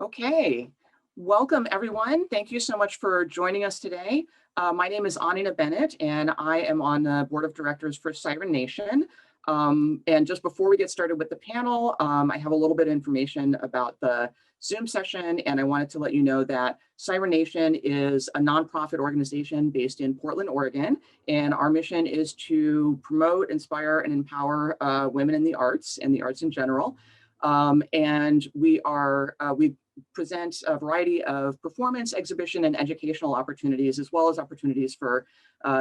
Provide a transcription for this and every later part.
Okay, welcome everyone. Thank you so much for joining us today. My name is Anina Bennett, and I am on the board of directors for Siren Nation. And just before we get started with the panel, I have a little bit of information about the Zoom session, and I wanted to let you know that Siren Nation is a nonprofit organization based in Portland, Oregon, and our mission is to promote, inspire, and empower women in the arts and the arts in general. And we present a variety of performance, exhibition, and educational opportunities, as well as opportunities for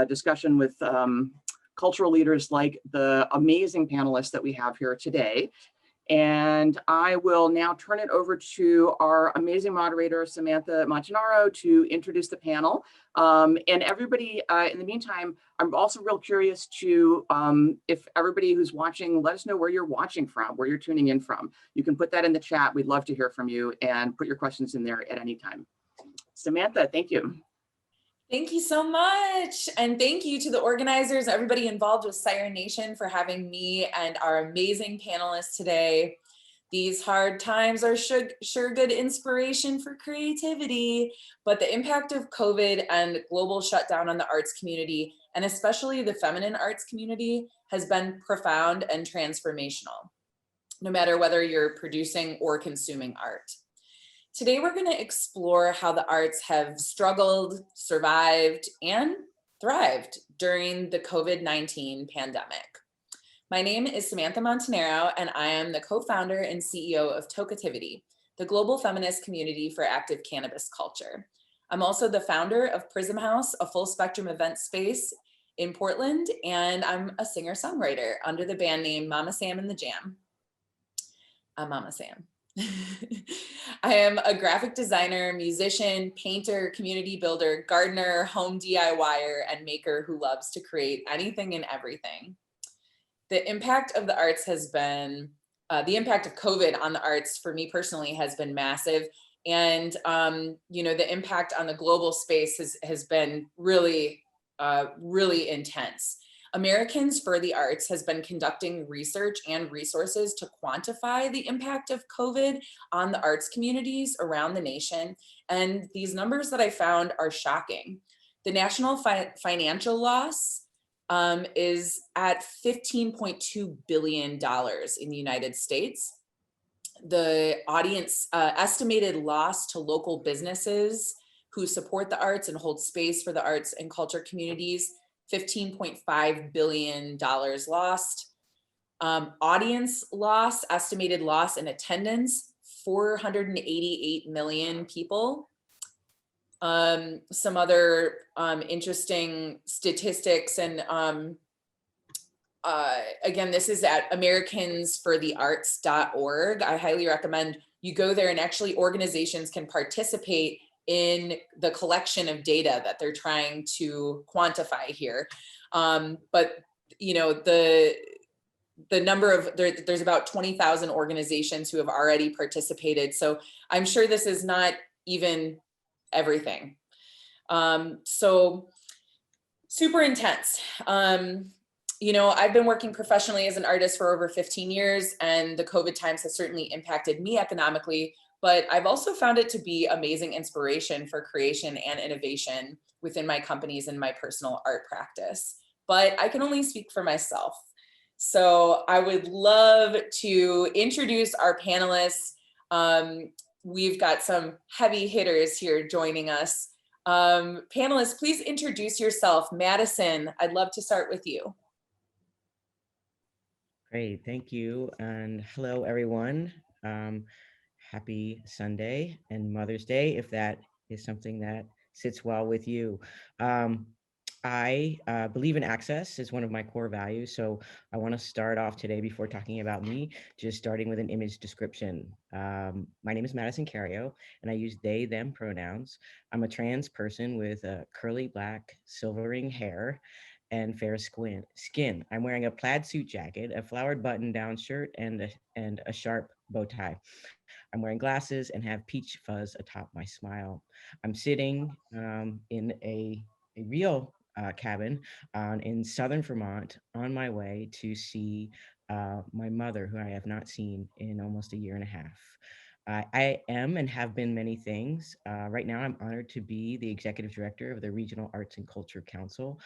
discussion with cultural leaders like the amazing panelists that we have here today. And I will now turn it over to our amazing moderator, Samantha Montanaro, to introduce the panel. And everybody, in the meantime, I'm also real curious to, if everybody who's watching, let us know where you're watching from, where you're tuning in from. You can put that in the chat. We'd love to hear from you and put your questions in there at any time. Samantha, thank you. Thank you so much. And thank you to the organizers, everybody involved with Siren Nation for having me and our amazing panelists today. These hard times are sure good inspiration for creativity, but the impact of COVID and global shutdown on the arts community, and especially the feminine arts community, has been profound and transformational, no matter whether you're producing or consuming art. Today, we're going to explore how the arts have struggled, survived, and thrived during the COVID-19 pandemic. My name is Samantha Montanaro, and I am the co-founder and CEO of Toketivity, the global feminist community for active cannabis culture. I'm also the founder of Prism House, a full spectrum event space in Portland, and I'm a singer-songwriter under the band name Mama Sam and the Jam. I'm Mama Sam. I am a graphic designer, musician, painter, community builder, gardener, home DIYer, and maker who loves to create anything and everything. The impact of the arts has been, the impact of COVID on the arts for me personally has been massive. And, the impact on the global space has been really, really intense. Americans for the Arts has been conducting research and resources to quantify the impact of COVID on the arts communities around the nation. And these numbers that I found are shocking. The national financial loss is at $15.2 billion in the United States. The audience estimated loss to local businesses who support the arts and hold space for the arts and culture communities, $15.5 billion lost. Audience loss, estimated loss in attendance, 488 million people. Some other interesting statistics, and again, this is at americansforthearts.org. I highly recommend you go there, and actually organizations can participate in the collection of data that they're trying to quantify here. But the number of, there's about 20,000 organizations who have already participated. So I'm sure this is not even everything. So super intense. I've been working professionally as an artist for over 15 years, and the COVID times has certainly impacted me economically, but I've also found it to be amazing inspiration for creation and innovation within my companies and my personal art practice. But I can only speak for myself. So I would love to introduce our panelists. We've got some heavy hitters here joining us. Panelists, please introduce yourself. Madison, I'd love to start with you. Great, thank you. And hello, everyone. Happy Sunday and Mother's Day, if that is something that sits well with you. I believe in access is one of my core values. So I want to start off today, before talking about me, just starting with an image description. My name is Madison Cario, and I use they, them pronouns. I'm a trans person with curly black, silvering hair and fair skin. I'm wearing a plaid suit jacket, a flowered button-down shirt, and a sharp bow tie. I'm wearing glasses and have peach fuzz atop my smile. I'm sitting in a real cabin in southern Vermont on my way to see my mother, who I have not seen in almost a year and a half. I am and have been many things. Right now, I'm honored to be the executive director of the Regional Arts and Culture Council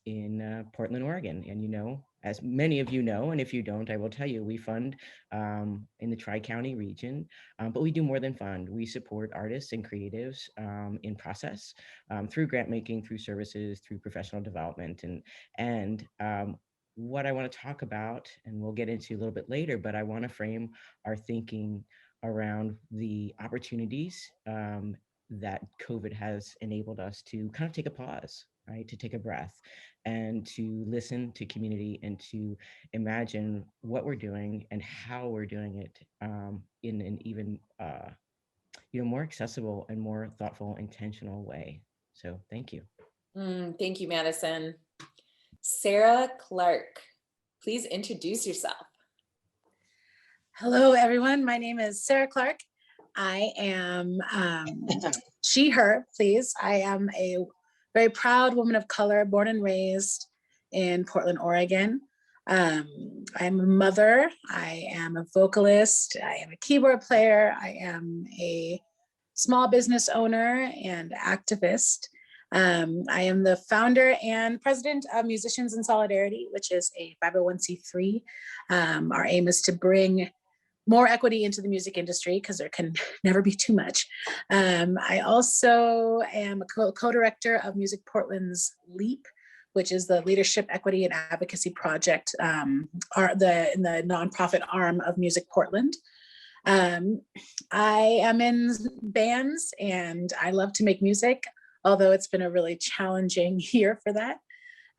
in Portland, Oregon. And as many of you know, and if you don't, I will tell you, we fund in the Tri-County region, but we do more than fund. We support artists and creatives in process through grant making, through services, through professional development, and what I want to talk about, and we'll get into a little bit later, but I want to frame our thinking around the opportunities that COVID has enabled us to kind of take a pause, right? To take a breath and to listen to community and to imagine what we're doing and how we're doing it in an even more accessible and more thoughtful, intentional way. So thank you. Thank you, Madison. Sarah Clarke, please introduce yourself. Hello, everyone. My name is Sarah Clarke. I am she, her, please. I am a very proud woman of color, born and raised in Portland, Oregon. I'm a mother. I am a vocalist. I am a keyboard player. I am a small business owner and activist. I am the founder and president of Musicians in Solidarity, which is a 501c3. Our aim is to bring more equity into the music industry because there can never be too much. I also am a co-director of Music Portland's LEAP, which is the Leadership, Equity, and Advocacy Project, in the nonprofit arm of Music Portland. I am in bands and I love to make music, although it's been a really challenging year for that.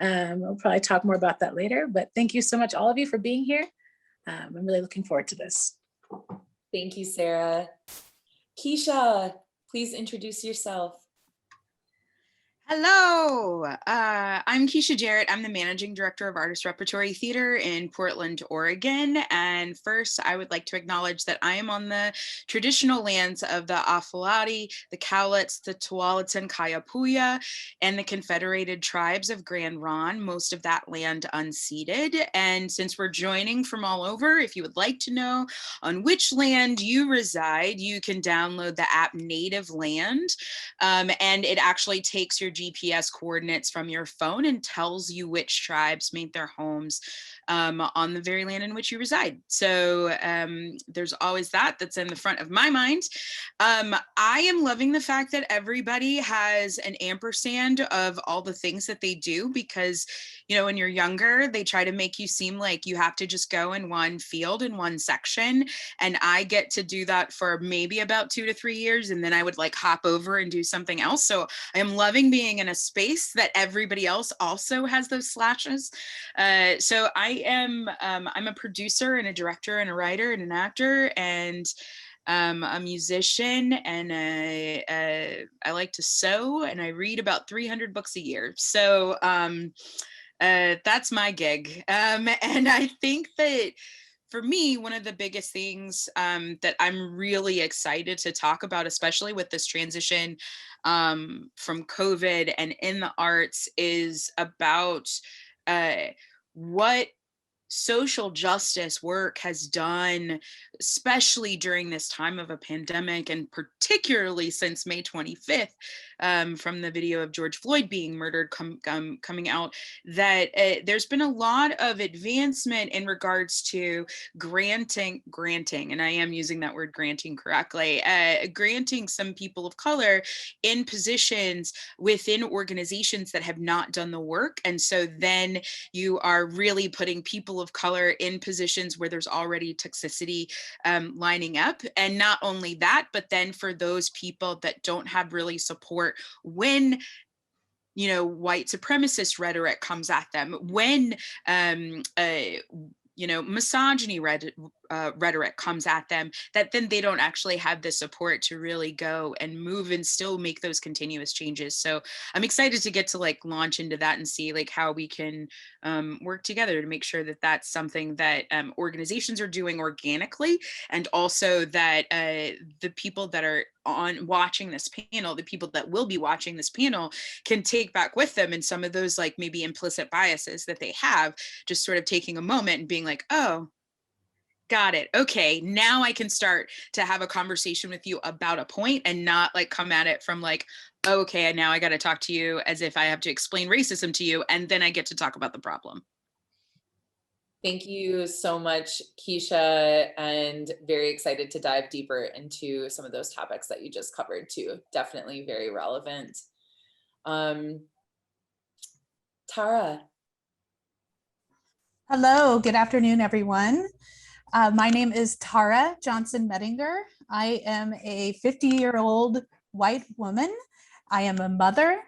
We'll probably talk more about that later, but thank you so much, all of you, for being here. I'm really looking forward to this. Thank you, Sarah. Kisha, please introduce yourself. Hello, I'm Kisha Jarrett. I'm the managing director of Artist Repertory Theater in Portland, Oregon. And first, I would like to acknowledge that I am on the traditional lands of the Afalati, the Cowlitz, the Tualatin and Kayapuya, and the Confederated Tribes of Grand Ronde, most of that land unceded. And since we're joining from all over, if you would like to know on which land you reside, you can download the app Native Land, and it actually takes your GPS coordinates from your phone and tells you which tribes made their homes on the very land in which you reside. So there's always that's in the front of my mind. I am loving the fact that everybody has an ampersand of all the things that they do, because when you're younger, they try to make you seem like you have to just go in one field in one section. And I get to do that for maybe about 2 to 3 years. And then I would hop over and do something else. So I am loving being in a space that everybody else also has those slashes. So I'm a producer and a director and a writer and an actor and a musician, and I like to sew, and I read about 300 books a year. So that's my gig. And I think that for me, one of the biggest things that I'm really excited to talk about, especially with this transition from COVID and in the arts, is about what social justice work has done, especially during this time of a pandemic, and particularly since May 25th, from the video of George Floyd being murdered coming out, that there's been a lot of advancement in regards to granting, and I am using that word granting correctly, granting some people of color in positions within organizations that have not done the work. And so then you are really putting people of color in positions where there's already toxicity lining up. And not only that, but then for those people that don't have really support when white supremacist rhetoric comes at them, when misogyny rhetoric comes at them, that then they don't actually have the support to really go and move and still make those continuous changes. So I'm excited to get to launch into that and see how we can work together to make sure that that's something that organizations are doing organically, and also that the people that are watching this panel, the people that will be watching this panel, can take back with them, and some of those maybe implicit biases that they have, just sort of taking a moment and being oh, Got it. Okay, now I can start to have a conversation with you about a point and not like come at it from like, okay, now I got to talk to you as if I have to explain racism to you, and then I get to talk about the problem. Thank you so much, Kisha, and very excited to dive deeper into some of those topics that you just covered too. Definitely very relevant. Tara. Hello, good afternoon, everyone. My name is Tara Johnson-Medinger. I am a 50-year-old white woman. I am a mother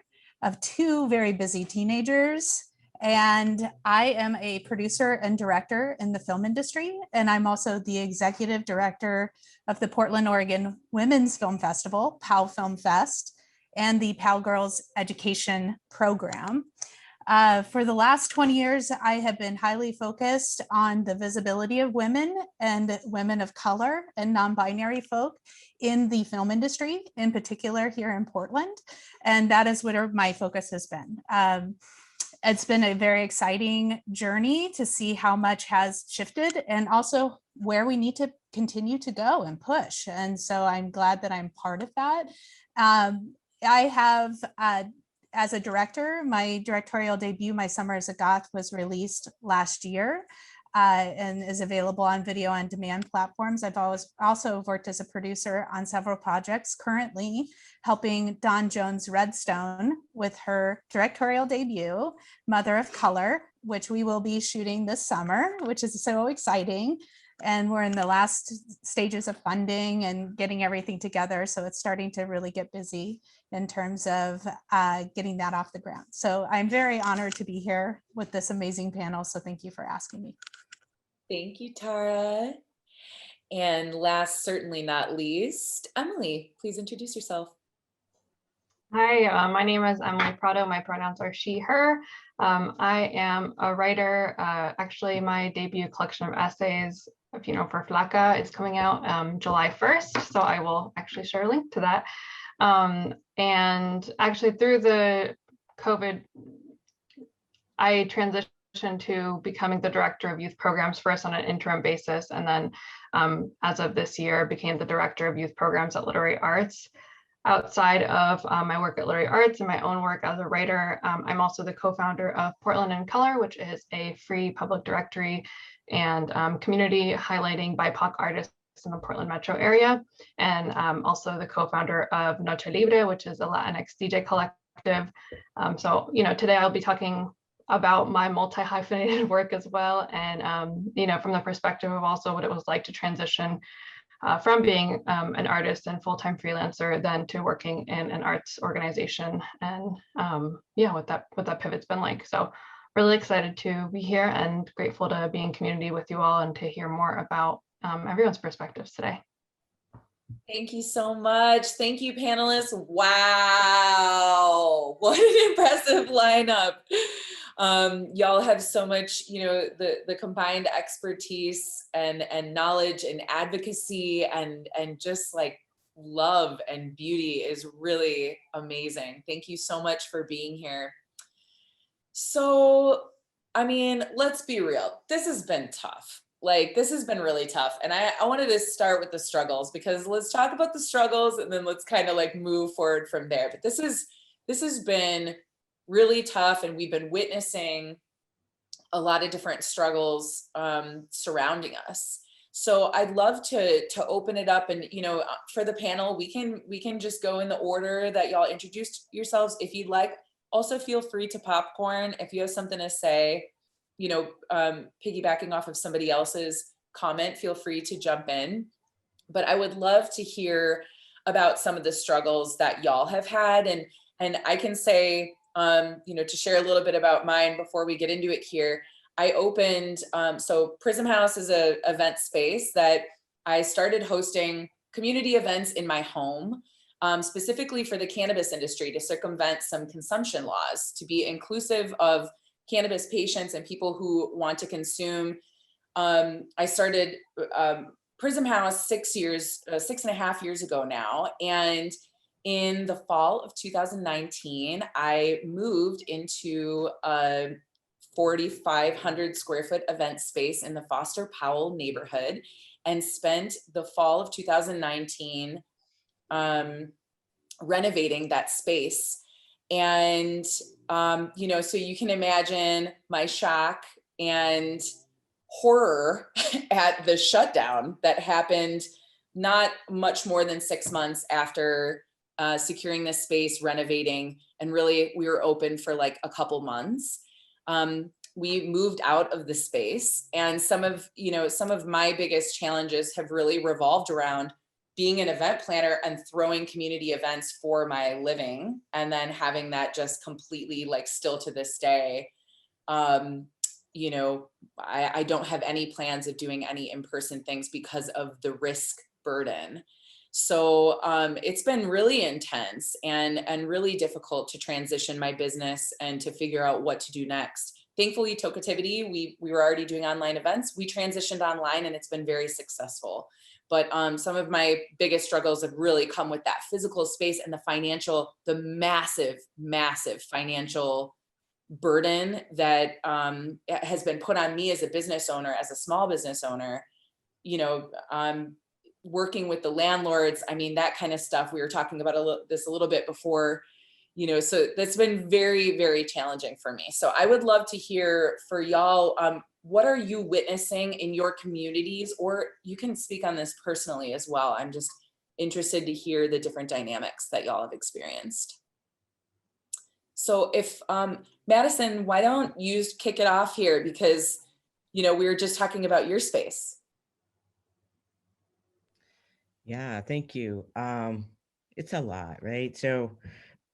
of 2 very busy teenagers, and I am a producer and director in the film industry. And I'm also the executive director of the Portland, Oregon Women's Film Festival, POW Film Fest, and the POW Girls Education Program. For the last 20 years, I have been highly focused on the visibility of women and women of color and non-binary folk in the film industry, in particular here in Portland. And that is where my focus has been. It's been a very exciting journey to see how much has shifted and also where we need to continue to go and push. And so I'm glad that I'm part of that. I have as a director, my directorial debut, My Summer as a Goth, was released last year and is available on video on demand platforms. I've also worked as a producer on several projects, currently helping Dawn Jones Redstone with her directorial debut, Mother of Color, which we will be shooting this summer, which is so exciting. And we're in the last stages of funding and getting everything together. So it's starting to really get busy in terms of getting that off the ground. So I'm very honored to be here with this amazing panel. So thank you for asking me. Thank you, Tara. And last, certainly not least, Emily, please introduce yourself. Hi, my name is Emilly Prado. My pronouns are she, her. I am a writer. Actually, my debut collection of essays, if you know, for FLACA is coming out July 1st. So I will actually share a link to that. And actually through the COVID, I transitioned to becoming the director of youth programs first on an interim basis. And then as of this year, became the director of youth programs at Literary Arts. Outside of my work at Literary Arts and my own work as a writer, I'm also the co-founder of Portland in Color, which is a free public directory and community highlighting BIPOC artists in the Portland metro area. And also the co-founder of Noche Libre, which is a Latinx DJ collective. So, you know, today I'll be talking about my multi-hyphenated work as well. And, you know, from the perspective of also what it was like to transition from being an artist and full-time freelancer then to working in an arts organization, and yeah, what that pivot's been like. So really excited to be here and grateful to be in community with you all and to hear more about everyone's perspectives today. Thank you so much. Thank you, panelists. Wow, what an impressive lineup. Y'all have so much, you know, the combined expertise and knowledge and advocacy and just like love and beauty is really amazing. Thank you so much for being here. So, I mean, let's be real. This has been tough. Like, this has been really tough. And I wanted to start with the struggles, because let's talk about the struggles and then let's kind of like move forward from there. But this has been really tough, and we've been witnessing a lot of different struggles surrounding us. So I'd love to open it up, and, you know, for the panel, we can just go in the order that y'all introduced yourselves. If you'd like, also feel free to popcorn if you have something to say, you know, piggybacking off of somebody else's comment, feel free to jump in. But I would love to hear about some of the struggles that y'all have had, and I can say, you know, to share a little bit about mine before we get into it here. I opened, so Prism House is an event space that I started hosting community events in my home, specifically for the cannabis industry, to circumvent some consumption laws, to be inclusive of cannabis patients and people who want to consume. I started Prism House 6.5 years ago now. And in the fall of 2019, I moved into a 4,500 square foot event space in the Foster Powell neighborhood and spent the fall of 2019 renovating that space. And, so you can imagine my shock and horror at the shutdown that happened not much more than 6 months after securing this space, renovating, and really we were open for like a couple months. We moved out of the space, and some of my biggest challenges have really revolved around being an event planner and throwing community events for my living, and then having that just completely, like, still to this day, I don't have any plans of doing any in-person things because of the risk burden. So it's been really intense and really difficult to transition my business and to figure out what to do next. Thankfully, Tokativity, we were already doing online events. We transitioned online and it's been very successful. But some of my biggest struggles have really come with that physical space and the massive, massive financial burden that has been put on me as a business owner, as a small business owner, working with the landlords. I mean, that kind of stuff. We were talking about this a little bit before, so that's been very, very challenging for me. So I would love to hear for y'all, what are you witnessing in your communities, or you can speak on this personally as well. I'm just interested to hear the different dynamics that y'all have experienced. So if, Madison, why don't you kick it off here? Because, we were just talking about your space. Yeah, thank you. It's a lot, right? So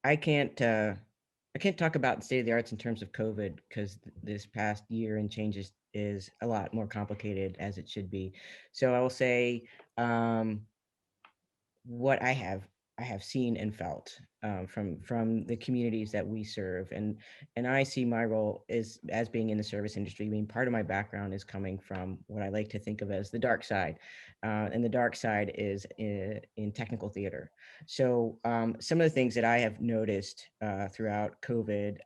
I can't talk about the state of the arts in terms of COVID because this past year and changes is a lot more complicated as it should be. So I will say what I have seen and felt from the communities that we serve, and I see my role as being in the service industry. I mean, part of my background is coming from what I like to think of as the dark side, and the dark side is in technical theater. So some of the things that I have noticed throughout COVID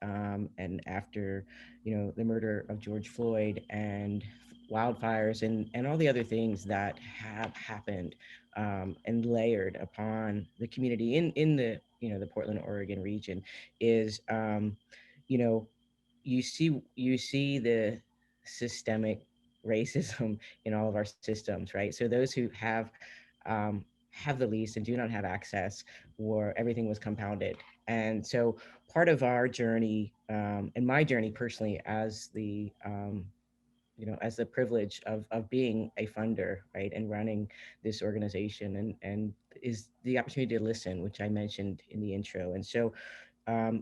and after the murder of George Floyd and wildfires and all the other things that have happened and layered upon the community in the the Portland, Oregon region is you see the systemic racism in all of our systems, right? So those who have the least and do not have access, or everything was compounded. And so part of our journey and my journey personally as the as the privilege of being a funder, right, and running this organization and is the opportunity to listen, which I mentioned in the intro. And so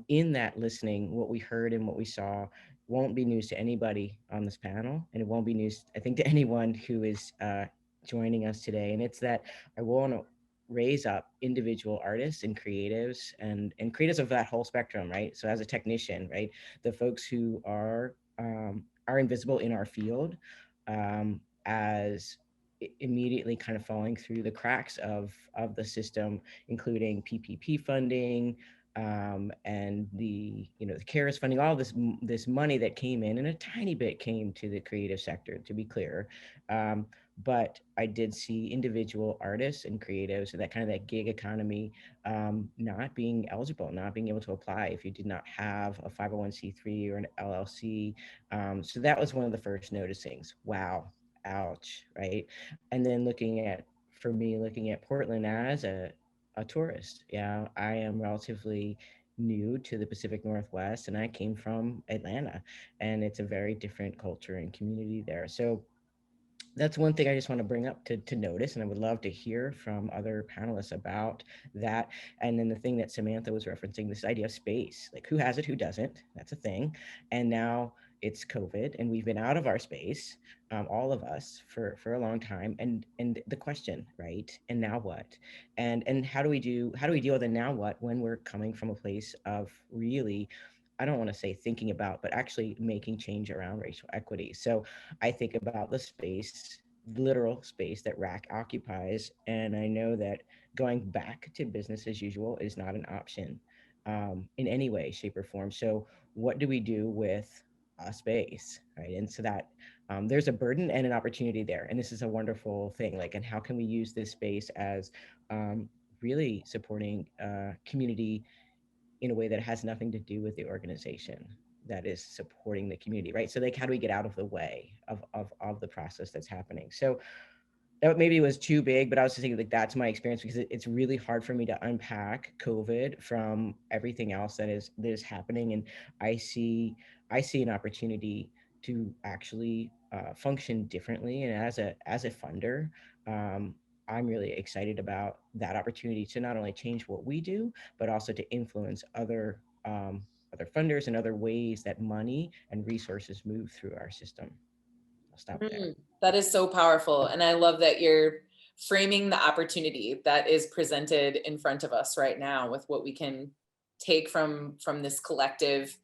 in that listening, what we heard and what we saw won't be news to anybody on this panel, and it won't be news, I think, to anyone who is joining us today. And it's that I want to raise up individual artists and creatives and creatives of that whole spectrum, right? So as a technician, right, the folks who are invisible in our field as immediately kind of falling through the cracks of the system, including PPP funding, and the the CARES funding, all this money that came in, and a tiny bit came to the creative sector, to be clear. But I did see individual artists and creatives, and that gig economy not being eligible, not being able to apply if you did not have a 501c3 or an LLC. So that was one of the first noticings. Wow, ouch, right? And then looking at Portland as a tourist. Yeah, I am relatively new to the Pacific Northwest, and I came from Atlanta, and it's a very different culture and community there. So that's one thing I just want to bring up to notice, and I would love to hear from other panelists about that. And then the thing that Samantha was referencing, this idea of space, like who has it, who doesn't, that's a thing. And now it's COVID, and we've been out of our space, all of us, for a long time. And the question, right? And now what? And how do we deal with the now what when we're coming from a place of really, I don't want to say thinking about, but actually making change around racial equity. So I think about the space, literal space that RAC occupies. And I know that going back to business as usual is not an option in any way, shape, or form. So what do we do with a space, right? And so that there's a burden and an opportunity there. And this is a wonderful thing. Like, and how can we use this space as really supporting community in a way that has nothing to do with the organization that is supporting the community, right? So like, how do we get out of the way of the process that's happening? So that maybe was too big, but I was just thinking like that's my experience, because it's really hard for me to unpack COVID from everything else that is happening. And I see an opportunity to actually function differently. And as a funder, I'm really excited about that opportunity to not only change what we do, but also to influence other funders and other ways that money and resources move through our system. I'll stop there. That is so powerful. And I love that you're framing the opportunity that is presented in front of us right now with what we can take from this collective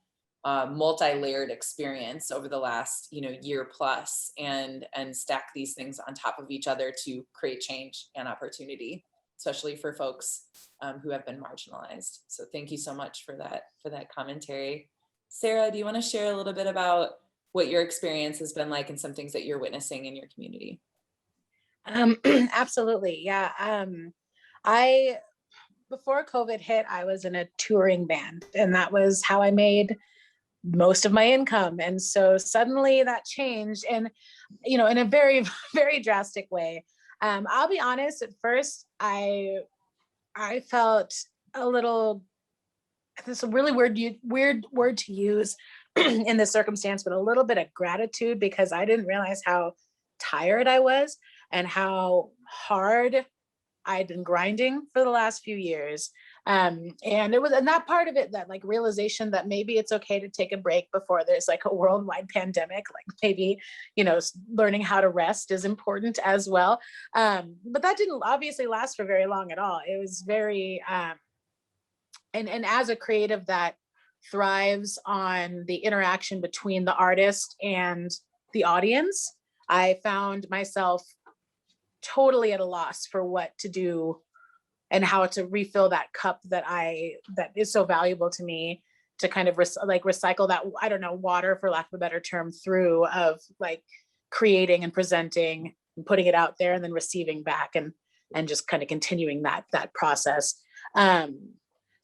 multi-layered experience over the last year plus, and stack these things on top of each other to create change and opportunity, especially for folks who have been marginalized. So thank you so much for that commentary. Sarah, do you want to share a little bit about what your experience has been like and some things that you're witnessing in your community? Absolutely. Yeah. Before COVID hit, I was in a touring band, and that was how I made most of my income. And so suddenly that changed, and, in a very, very drastic way. I'll be honest, at first, I felt a little, this is a really weird word to use in this circumstance, but a little bit of gratitude, because I didn't realize how tired I was and how hard I'd been grinding for the last few years. And that part of it, that like realization that maybe it's okay to take a break before there's like a worldwide pandemic, like maybe, learning how to rest is important as well. But that didn't obviously last for very long at all. It was very, and as a creative that thrives on the interaction between the artist and the audience, I found myself totally at a loss for what to do and how to refill that cup that is so valuable to me, to kind of recycle that, I don't know, water, for lack of a better term, through of like creating and presenting and putting it out there and then receiving back, and just kind of continuing that process.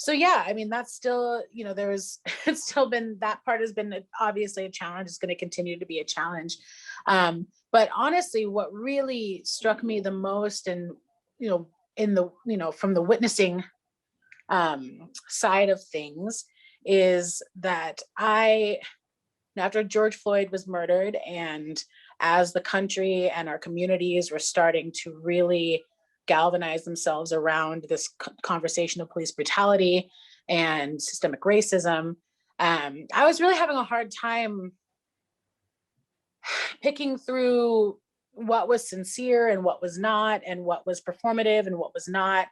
So yeah, I mean, that's still, it's still been, that part has been obviously a challenge. It's going to continue to be a challenge. But honestly, what really struck me the most, and, from the witnessing side of things, is that after George Floyd was murdered, and as the country and our communities were starting to really galvanize themselves around this conversation of police brutality and systemic racism, I was really having a hard time picking through what was sincere and what was not, and what was performative and what was not,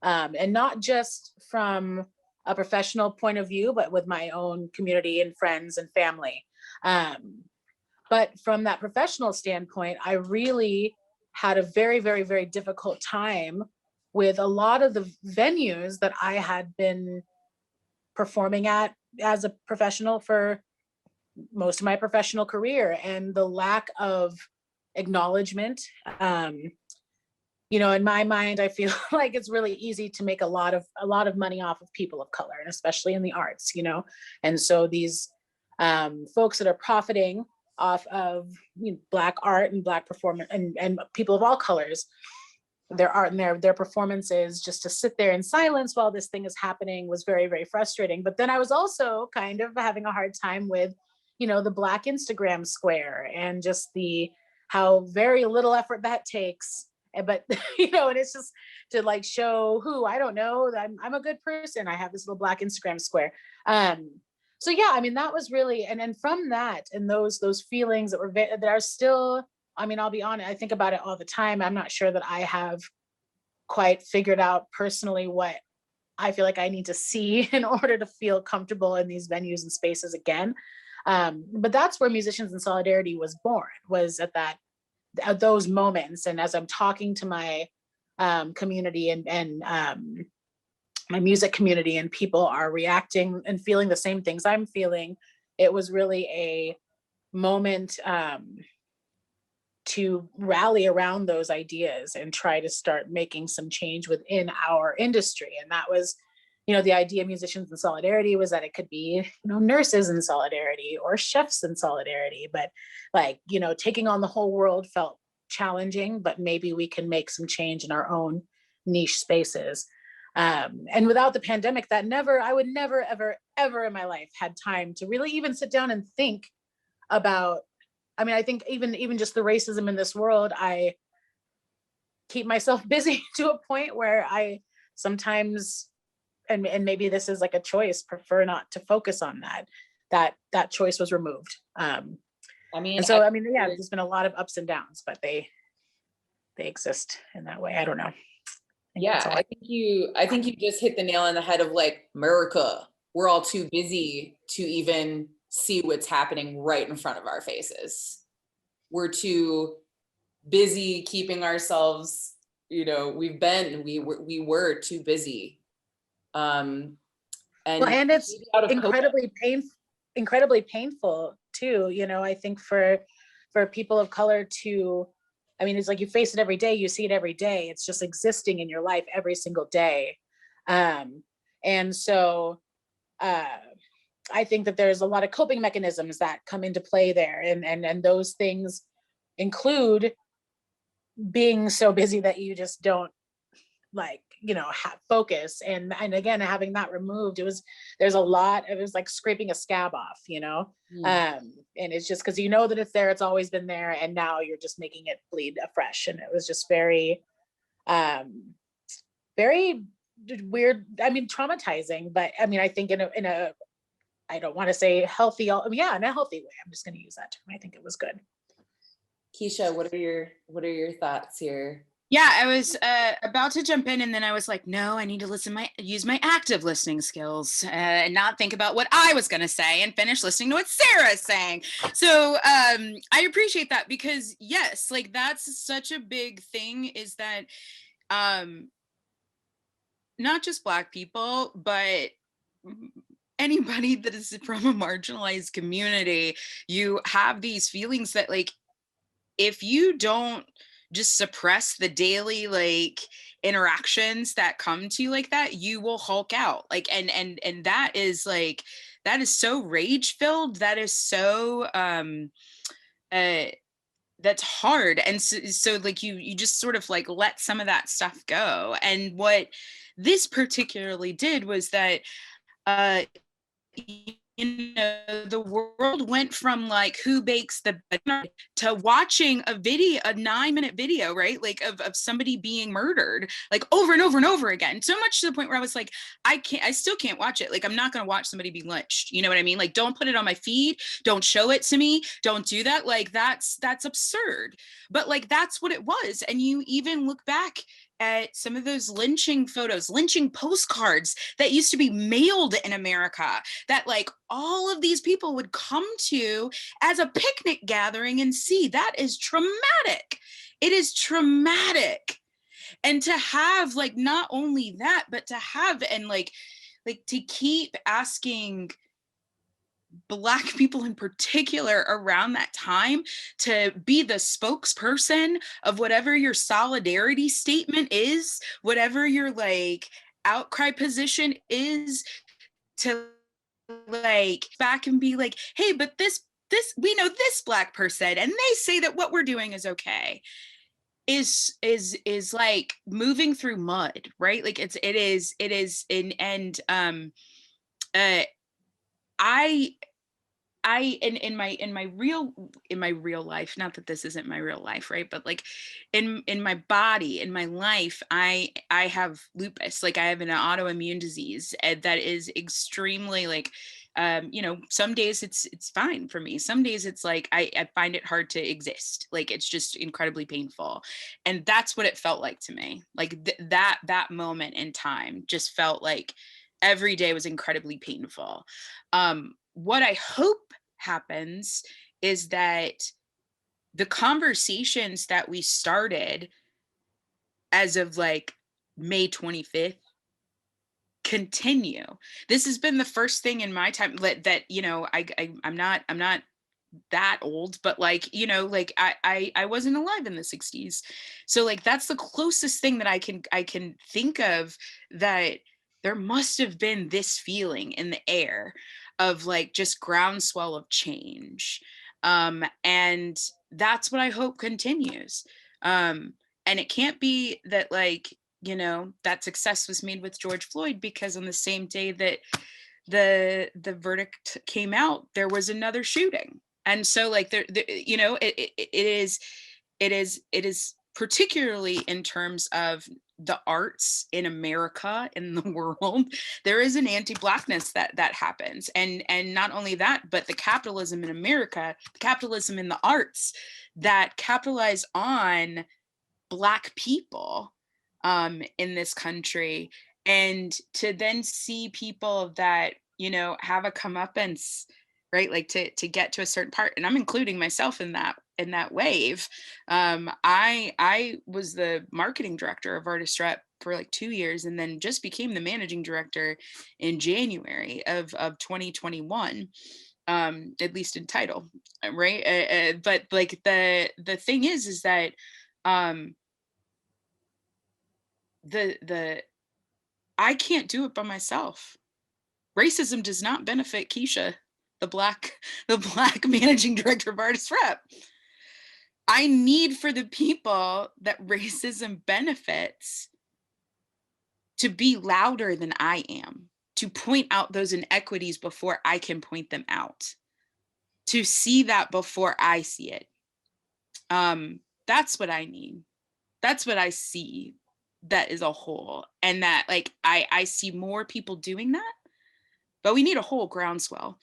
and not just from a professional point of view, but with my own community and friends and family. But from that professional standpoint, I really had a very, very, very difficult time with a lot of the venues that I had been performing at as a professional for most of my professional career, and the lack of acknowledgement. In my mind, I feel like it's really easy to make a lot of money off of people of color, and especially in the arts, and so these folks that are profiting off of Black art and Black performance, and people of all colors, their art and their performances, just to sit there in silence while this thing is happening, was very, very frustrating. But then I was also kind of having a hard time with, the Black Instagram square, and just how very little effort that takes. But, and it's just to like show who, I don't know, that I'm a good person. I have this little Black Instagram square. So yeah, I mean, that was really, and from that, and those feelings that are still, I mean, I'll be honest, I think about it all the time. I'm not sure that I have quite figured out personally what I feel like I need to see in order to feel comfortable in these venues and spaces again. But that's where Musicians in Solidarity was born, was at those moments. And as I'm talking to my community and my music community, and people are reacting and feeling the same things I'm feeling, it was really moment to rally around those ideas and try to start making some change within our industry. And that was, the idea of Musicians in Solidarity was that it could be, nurses in solidarity or chefs in solidarity, but like, taking on the whole world felt challenging, but maybe we can make some change in our own niche spaces. And without the pandemic, I would never, ever, ever in my life had time to really even sit down and think about, I think even just the racism in this world, I keep myself busy to a point where I sometimes, and maybe this is like a choice, prefer not to focus on that choice was removed. And so, yeah, there's been a lot of ups and downs, but they exist in that way. I don't know. I think you just hit the nail on the head of like, America, we're all too busy to even see what's happening right in front of our faces. We're too busy keeping ourselves, we were too busy. And it's incredibly painful too. I think for people of color to, it's like you face it every day, you see it every day. It's just existing in your life every single day. And so I think that there's a lot of coping mechanisms that come into play there. And those things include being so busy that you just don't focus. And again, having that removed, it was like scraping a scab off, and it's just because that it's there, it's always been there. And now you're just making it bleed afresh. And it was just very, very weird. Traumatizing, but I think in a I don't want to say healthy, in a healthy way. I'm just going to use that term. I think it was good. Kisha, what are your thoughts here? Yeah, I was about to jump in, and then I was like, no, I need to use my active listening skills and not think about what I was going to say and finish listening to what Sarah is saying. So I appreciate that, because yes, like that's such a big thing, is that not just Black people, but anybody that is from a marginalized community, you have these feelings that like, if you don't just suppress the daily like interactions that come to you like that, you will hulk out. Like, and that is so rage filled. That is so that's hard. And so like you just sort of like let some of that stuff go. And what this particularly did was that the world went from like who bakes the bread to watching a 9-minute video, right? Like of somebody being murdered, like over and over and over again. So much to the point where I was like, I still can't watch it. Like, I'm not going to watch somebody be lynched. You know what I mean? Like, don't put it on my feed. Don't show it to me. Don't do that. Like, that's absurd. But like, that's what it was. And you even look back at some of those lynching photos, lynching postcards that used to be mailed in America, that like all of these people would come to as a picnic gathering and see. That is traumatic. It is traumatic. And to have like, not only that, but to have, and like to keep asking Black people in particular around that time to be the spokesperson of whatever your solidarity statement is, whatever your like outcry position is, to like back and be like, hey, but this we know this Black person and they say that what we're doing is okay, is like moving through mud, right? Like it is I in my real life, not that this isn't my real life, right? But like in my body, in my life, I have lupus. Like I have an autoimmune disease that is extremely like, some days it's fine for me. Some days it's like, I find it hard to exist. Like it's just incredibly painful. And that's what it felt like to me. Like that moment in time just felt like every day was incredibly painful. What I hope happens is that the conversations that we started as of like May 25th continue. This has been the first thing in my time that I'm not that old, but like, you know, like I wasn't alive in the 60s. So like, that's the closest thing that I can think of, that there must have been this feeling in the air of like just groundswell of change. And that's what I hope continues. And it can't be that, like, you know, that success was made with George Floyd, because on the same day that the verdict came out, there was another shooting. And so like you know, it is particularly in terms of the arts in America, in the world, there is an anti-Blackness that happens. And not only that, but the capitalism in America, the capitalism in the arts that capitalize on Black people in this country. And to then see people that, you know, have a comeuppance, right, like to get to a certain part, and I'm including myself in that wave. I was the marketing director of Artist Rep for like 2 years, and then just became the managing director in January of 2021, at least in title, right? But like the thing is that the I can't do it by myself. Racism does not benefit Kisha, the black managing director of Artist Rep. I need for the people that racism benefits to be louder than I am, to point out those inequities before I can point them out, to see that before I see it. That's what I need. That's what I see. That is a whole, and that like I see more people doing that, but we need a whole groundswell,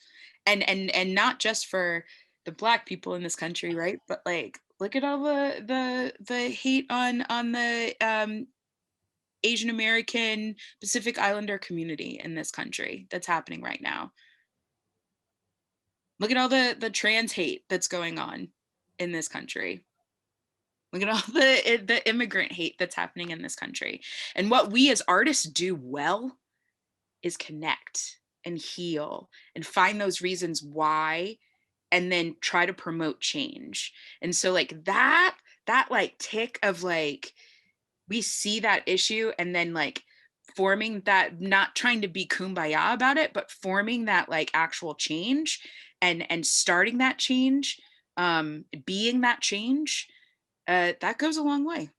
and not just for the Black people in this country, right? But like, look at all the hate on the Asian American Pacific Islander community in this country that's happening right now. Look at all the trans hate that's going on in this country. Look at all the immigrant hate that's happening in this country. And what we as artists do well is connect and heal and find those reasons why, and then try to promote change. And so like that like tick of like, we see that issue, and then like forming that, not trying to be kumbaya about it, but forming that like actual change and starting that change, being that change, that goes a long way.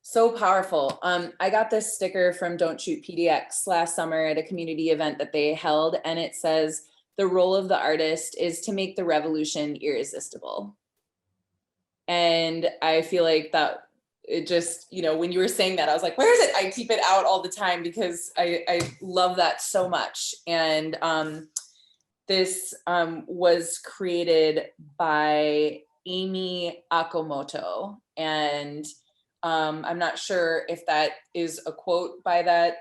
So powerful. I got this sticker from Don't Shoot PDX last summer at a community event that they held, and it says, "The role of the artist is to make the revolution irresistible." And I feel like that it just, you know, when you were saying that, I was like, where is it? I keep it out all the time because I love that so much. And this was created by Amy Akamoto. And I'm not sure if that is a quote by that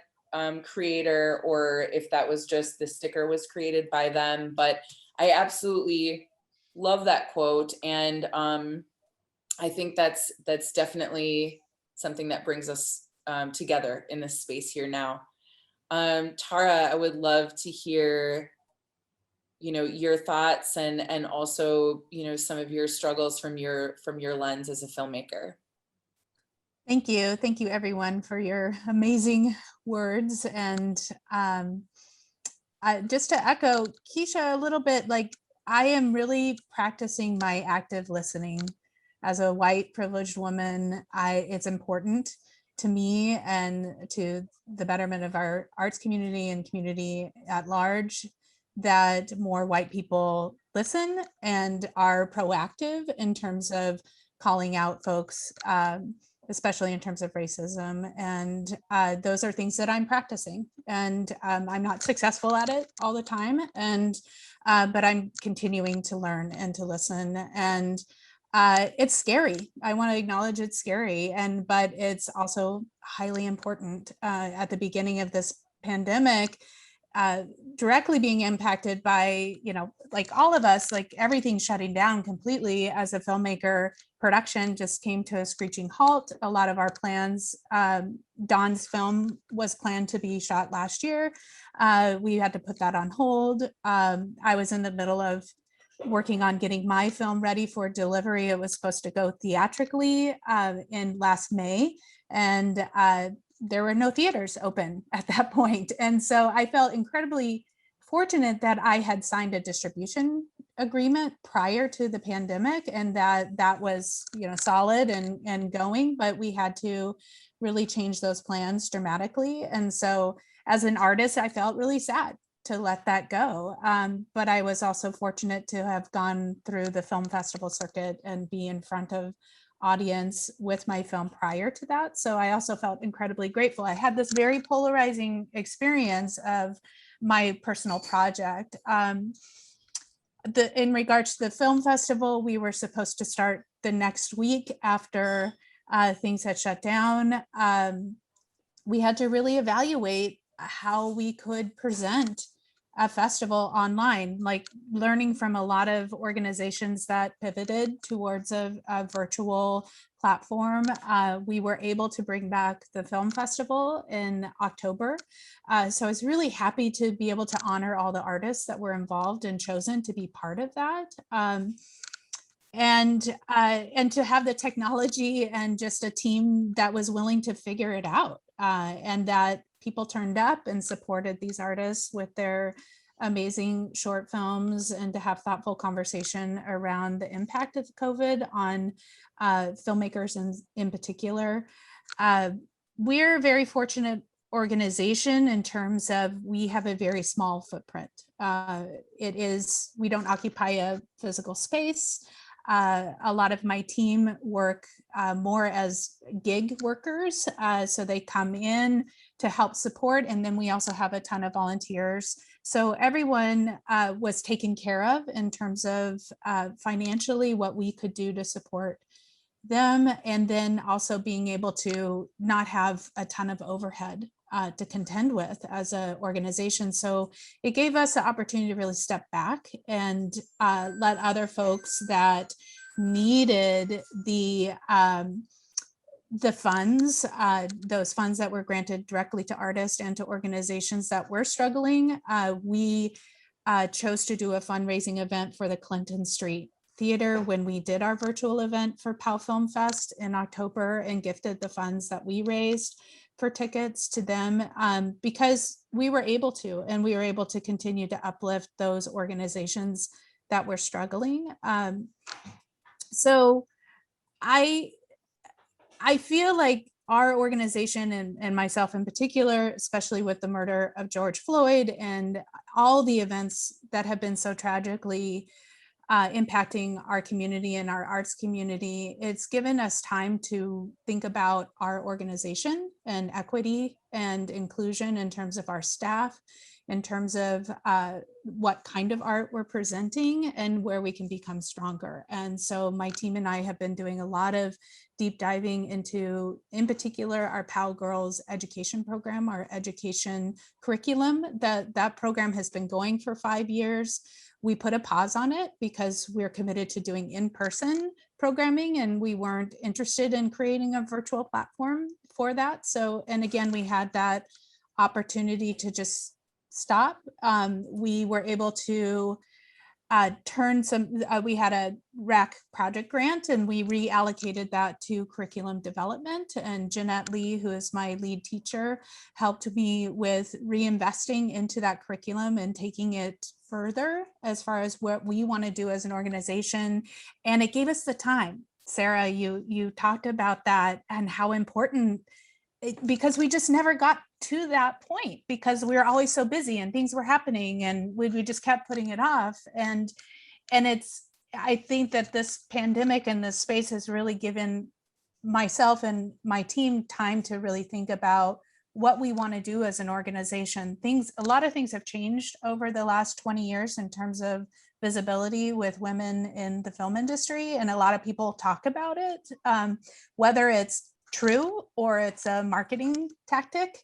creator, or if that was just the sticker was created by them, but I absolutely love that quote. And I think that's definitely something that brings us together in this space here now. Tara, I would love to hear, you know, your thoughts and also, you know, some of your struggles from your lens as a filmmaker. Thank you everyone for your amazing words. And just to echo Kisha a little bit, like I am really practicing my active listening. As a white privileged woman, it's important to me and to the betterment of our arts community and community at large that more white people listen and are proactive in terms of calling out folks, especially in terms of racism. And those are things that I'm practicing. And I'm not successful at it all the time. And but I'm continuing to learn and to listen. And it's scary. I want to acknowledge it's scary, but it's also highly important. At the beginning of this pandemic, directly being impacted by, you know, like all of us, like everything shutting down completely as a filmmaker, production just came to a screeching halt. A lot of our plans, Dawn's film was planned to be shot last year. We had to put that on hold. I was in the middle of working on getting my film ready for delivery. It was supposed to go theatrically in last May, and there were no theaters open at that point. And so I felt incredibly fortunate that I had signed a distribution agreement prior to the pandemic, and that was, you know, solid and going, but we had to really change those plans dramatically. And so as an artist, I felt really sad to let that go. But I was also fortunate to have gone through the film festival circuit and be in front of audience with my film prior to that. So I also felt incredibly grateful. I had this very polarizing experience of my personal project. In regards to the film festival, we were supposed to start the next week after things had shut down. We had to really evaluate how we could present a festival online, like learning from a lot of organizations that pivoted towards a virtual platform. We were able to bring back the film festival in October. So I was really happy to be able to honor all the artists that were involved and chosen to be part of that. And to have the technology and just a team that was willing to figure it out, and that people turned up and supported these artists with their amazing short films, and to have thoughtful conversation around the impact of COVID on filmmakers in particular. We're a very fortunate organization in terms of we have a very small footprint. We don't occupy a physical space. A lot of my team work more as gig workers. So they come in to help support. And then we also have a ton of volunteers. So everyone was taken care of in terms of financially what we could do to support them. And then also being able to not have a ton of overhead to contend with as an organization. So it gave us the opportunity to really step back and let other folks that needed the funds, those funds that were granted directly to artists and to organizations that were struggling. We chose to do a fundraising event for the Clinton Street Theater when we did our virtual event for POW Film Fest in October, and gifted the funds that we raised for tickets to them, because we were able to, and we were able to continue to uplift those organizations that were struggling. So I feel like our organization and myself in particular, especially with the murder of George Floyd and all the events that have been so tragically impacting our community and our arts community, it's given us time to think about our organization and equity and inclusion in terms of our staff, in terms of what kind of art we're presenting and where we can become stronger. And so my team and I have been doing a lot of deep diving into, in particular, our POW Girls education program, our education curriculum. That program has been going for 5 years. We put a pause on it because we're committed to doing in-person programming, and we weren't interested in creating a virtual platform for that. So, and again, we had that opportunity to just stop. We were able to we had a RAC project grant, and we reallocated that to curriculum development. And Jeanette Lee, who is my lead teacher, helped me with reinvesting into that curriculum and taking it further as far as what we want to do as an organization. And it gave us the time. Sarah, you talked about that and how important, because we just never got to that point because we were always so busy and things were happening, and we just kept putting it off. And I think that this pandemic and this space has really given myself and my team time to really think about what we want to do as an organization. A lot of things have changed over the last 20 years in terms of visibility with women in the film industry, and a lot of people talk about it, whether it's true or it's a marketing tactic.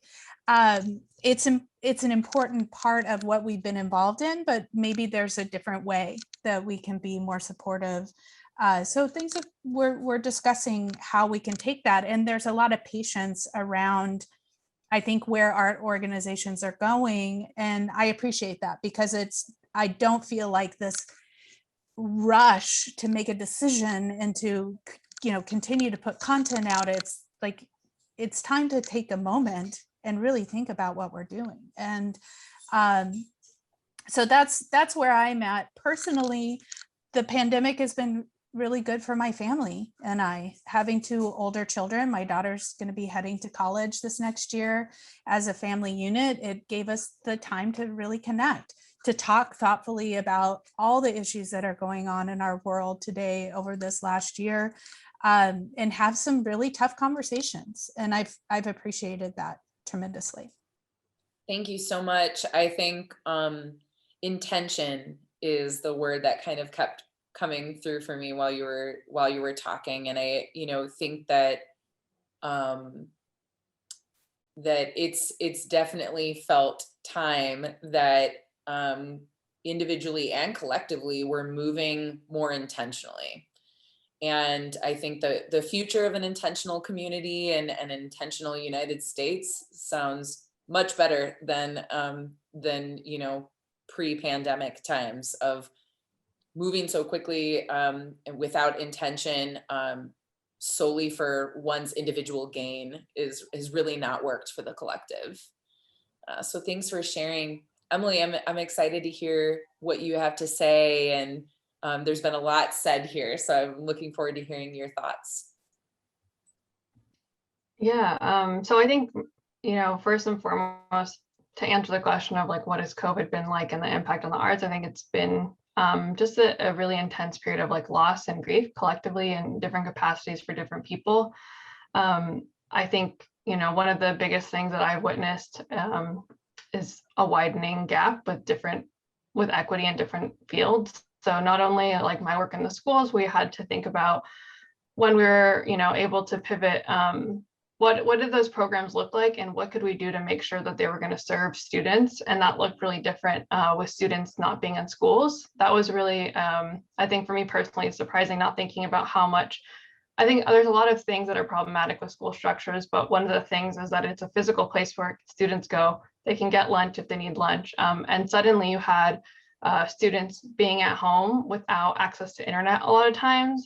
It's an important part of what we've been involved in, but maybe there's a different way that we can be more supportive So things that we're discussing how we can take that. And there's a lot of patience around, I think, where art organizations are going. And I appreciate that, because I don't feel like this rush to make a decision and to, continue to put content out. It's like, it's time to take a moment and really think about what we're doing. And so that's where I'm at personally. The pandemic has been really good for my family and I. Having two older children, my daughter's going to be heading to college this next year. As a family unit, it gave us the time to really connect, to talk thoughtfully about all the issues that are going on in our world today over this last year, and have some really tough conversations. And I've appreciated that tremendously. Thank you so much. I think intention is the word that kind of kept coming through for me while you were talking. And I, think that that it's definitely felt time that individually and collectively we're moving more intentionally. And I think that the future of an intentional community and an intentional United States sounds much better than pre-pandemic times of moving so quickly and without intention, solely for one's individual gain has really not worked for the collective. So thanks for sharing. Emily, I'm excited to hear what you have to say, and there's been a lot said here, so I'm looking forward to hearing your thoughts. Yeah, so I think, first and foremost, to answer the question of like, what has COVID been like and the impact on the arts, I think it's been just a really intense period of like loss and grief collectively in different capacities for different people. I think, one of the biggest things that I've witnessed is a widening gap with equity in different fields. So not only like my work in the schools, we had to think about when we were, able to pivot, what did those programs look like and what could we do to make sure that they were going to serve students? And that looked really different with students not being in schools. That was really, I think for me personally, surprising, not thinking about how much. I think there's a lot of things that are problematic with school structures, but one of the things is that it's a physical place where students go. They can get lunch if they need lunch. And suddenly you had students being at home without access to internet a lot of times,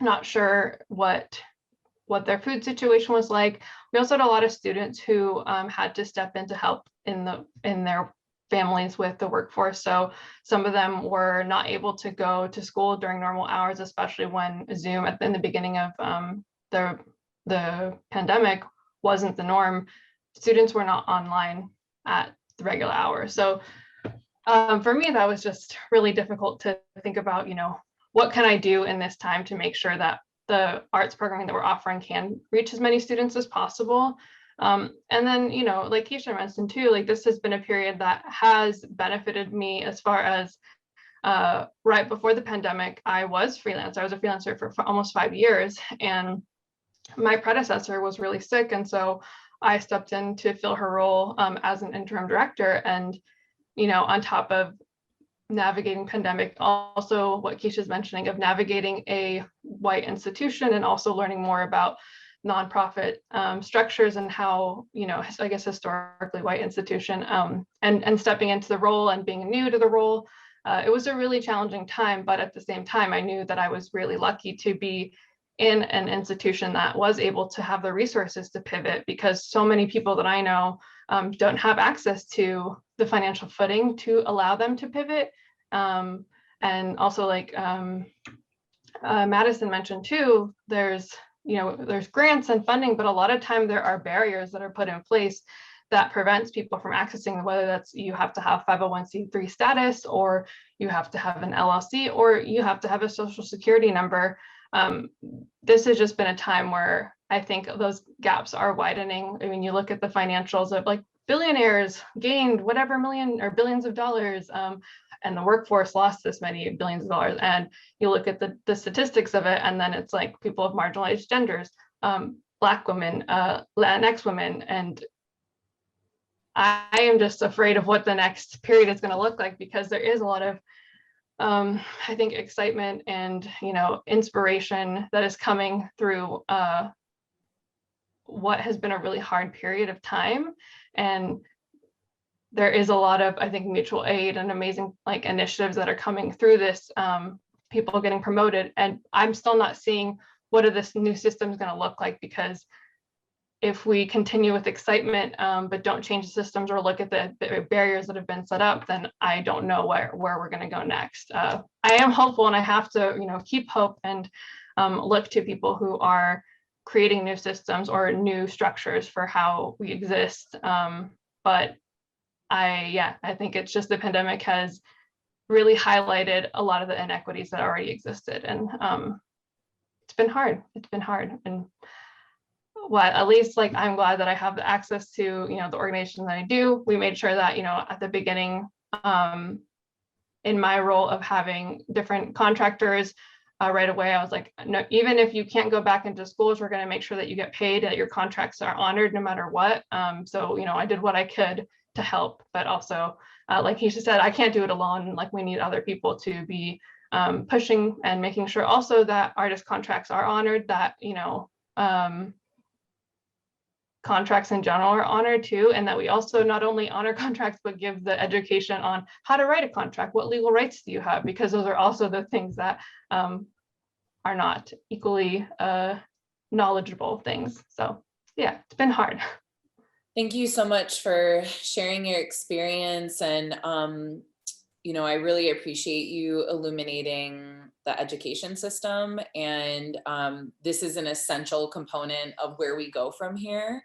not sure what their food situation was like. We also had a lot of students who had to step in to help in their families with the workforce. So some of them were not able to go to school during normal hours, especially when Zoom in the beginning of the pandemic wasn't the norm. Students were not online at the regular hours. So for me, that was just really difficult to think about, what can I do in this time to make sure that the arts programming that we're offering can reach as many students as possible. And then, like Kisha mentioned too, like this has been a period that has benefited me as far as right before the pandemic, I was freelance. I was a freelancer for almost 5 years, and my predecessor was really sick. And so I stepped in to fill her role as an interim director. And, on top of navigating pandemic, also what Kisha's mentioning of navigating a white institution and also learning more about nonprofit structures and how, I guess historically white institution, and stepping into the role and being new to the role. It was a really challenging time, but at the same time, I knew that I was really lucky to be in an institution that was able to have the resources to pivot, because so many people that I know don't have access to the financial footing to allow them to pivot. And also, like Madison mentioned too, there's grants and funding, but a lot of time there are barriers that are put in place that prevents people from accessing, whether that's you have to have 501c3 status, or you have to have an LLC, or you have to have a social security number. This has just been a time where I think those gaps are widening. I mean, you look at the financials of like billionaires gained whatever million or billions of dollars, and the workforce lost this many billions of dollars. And you look at the statistics of it, and then it's like people of marginalized genders, Black women, Latinx women, and I am just afraid of what the next period is going to look like, because there is a lot of I think, excitement and, inspiration that is coming through what has been a really hard period of time. And there is a lot of, I think, mutual aid and amazing initiatives that are coming through this, people getting promoted. And I'm still not seeing what are this new systems going to look like, because if we continue with excitement, but don't change the systems or look at the barriers that have been set up, then I don't know where we're going to go next. I am hopeful, and I have to, keep hope and look to people who are creating new systems or new structures for how we exist. But I think it's just the pandemic has really highlighted a lot of the inequities that already existed, and it's been hard. And well, at least I'm glad that I have the access to, the organization that I do. We made sure that, at the beginning, in my role of having different contractors, right away, I was like, no, even if you can't go back into schools, we're going to make sure that you get paid, that your contracts are honored no matter what. So, I did what I could to help, but also, like Kisha said, I can't do it alone. We need other people to be pushing and making sure also that artist contracts are honored, that, contracts in general are honored too, and that we also not only honor contracts, but give the education on how to write a contract, what legal rights do you have, because those are also the things that are not equally knowledgeable things. So yeah, it's been hard. Thank you so much for sharing your experience, and I really appreciate you illuminating the education system, and this is an essential component of where we go from here,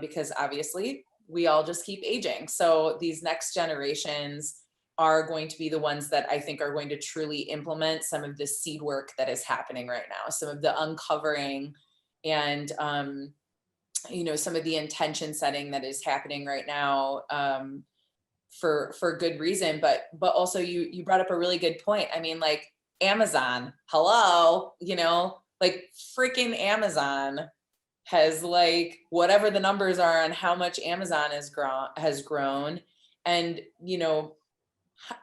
because obviously we all just keep aging. So these next generations are going to be the ones that I think are going to truly implement some of the seed work that is happening right now, some of the uncovering and some of the intention setting that is happening right now, for good reason, but also you brought up a really good point. I mean, Amazon, hello, freaking Amazon has whatever the numbers are on how much Amazon has grown, and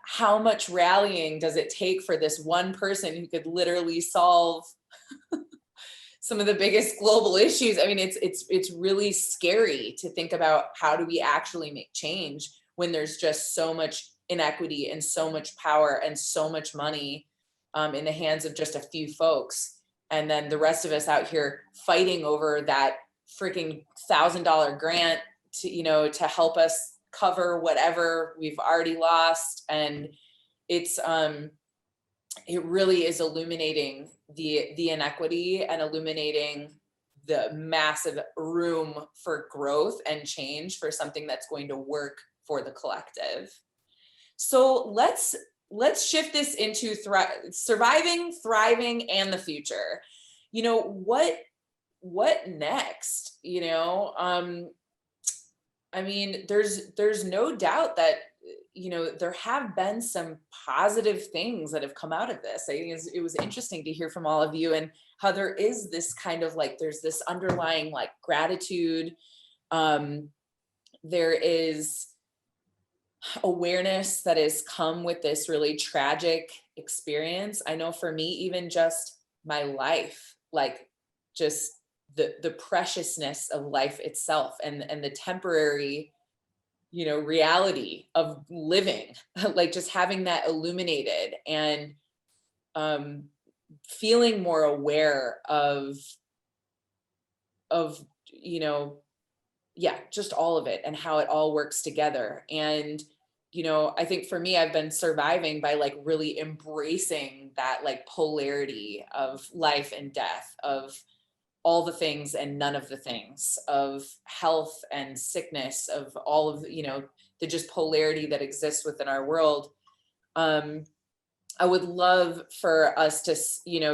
how much rallying does it take for this one person who could literally solve some of the biggest global issues. I mean, it's really scary to think about, how do we actually make change when there's just so much inequity and so much power and so much money in the hands of just a few folks, and then the rest of us out here fighting over that freaking $1,000 grant to help us cover whatever we've already lost. And it really is illuminating the inequity and illuminating the massive room for growth and change for something that's going to work for the collective. So let's shift this into surviving, thriving, and the future. What next? I mean, there's no doubt that there have been some positive things that have come out of this. I think it was interesting to hear from all of you, and how there is this kind of there's this underlying gratitude. There is awareness that has come with this really tragic experience. I know for me, even just my life, just the preciousness of life itself, and the temporary reality of living, just having that illuminated, and feeling more aware of just all of it and how it all works together. And I think for me, I've been surviving by really embracing that polarity of life and death, of all the things and none of the things, of health and sickness, of all of the just polarity that exists within our world. I would love for us to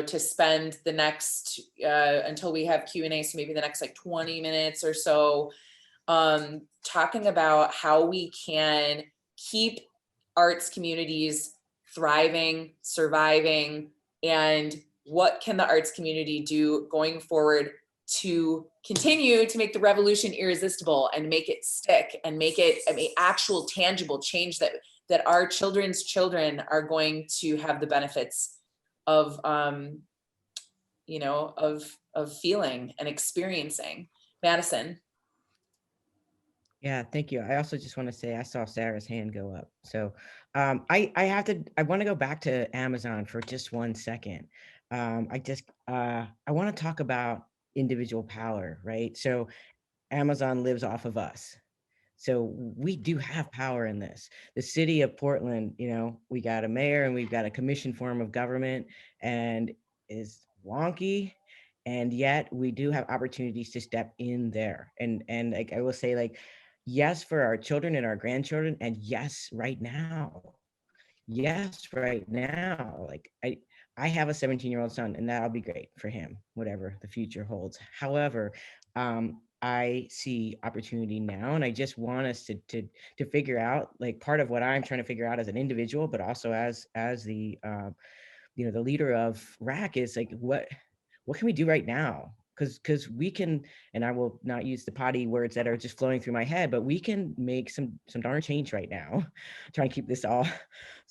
to spend the next until we have Q&A, so maybe the next 20 minutes or so, talking about how we can keep arts communities thriving, surviving, and what can the arts community do going forward to continue to make the revolution irresistible and make it stick and make it actual tangible change that our children's children are going to have the benefits of, you know, of feeling and experiencing. Madison. Yeah, thank you. I also just want to say I saw Sarah's hand go up. So I want to go back to Amazon for just 1 second. I want to talk about individual power, right? So Amazon lives off of us. So we do have power in this. The city of Portland, you know, we got a mayor and we've got a commission form of government, and is wonky. And yet we do have opportunities to step in there. And like I will say, like, yes, for our children and our grandchildren, and yes, right now. Yes, right now. Like I have a 17-year-old son, and that'll be great for him, whatever the future holds. However, I see opportunity now, and I just want us to figure out, like, part of what I'm trying to figure out as an individual, but also as the you know, the leader of RAC, is like, what can we do right now? Because we can, and I will not use the potty words that are just flowing through my head, but we can make some darn change right now. Trying to keep this all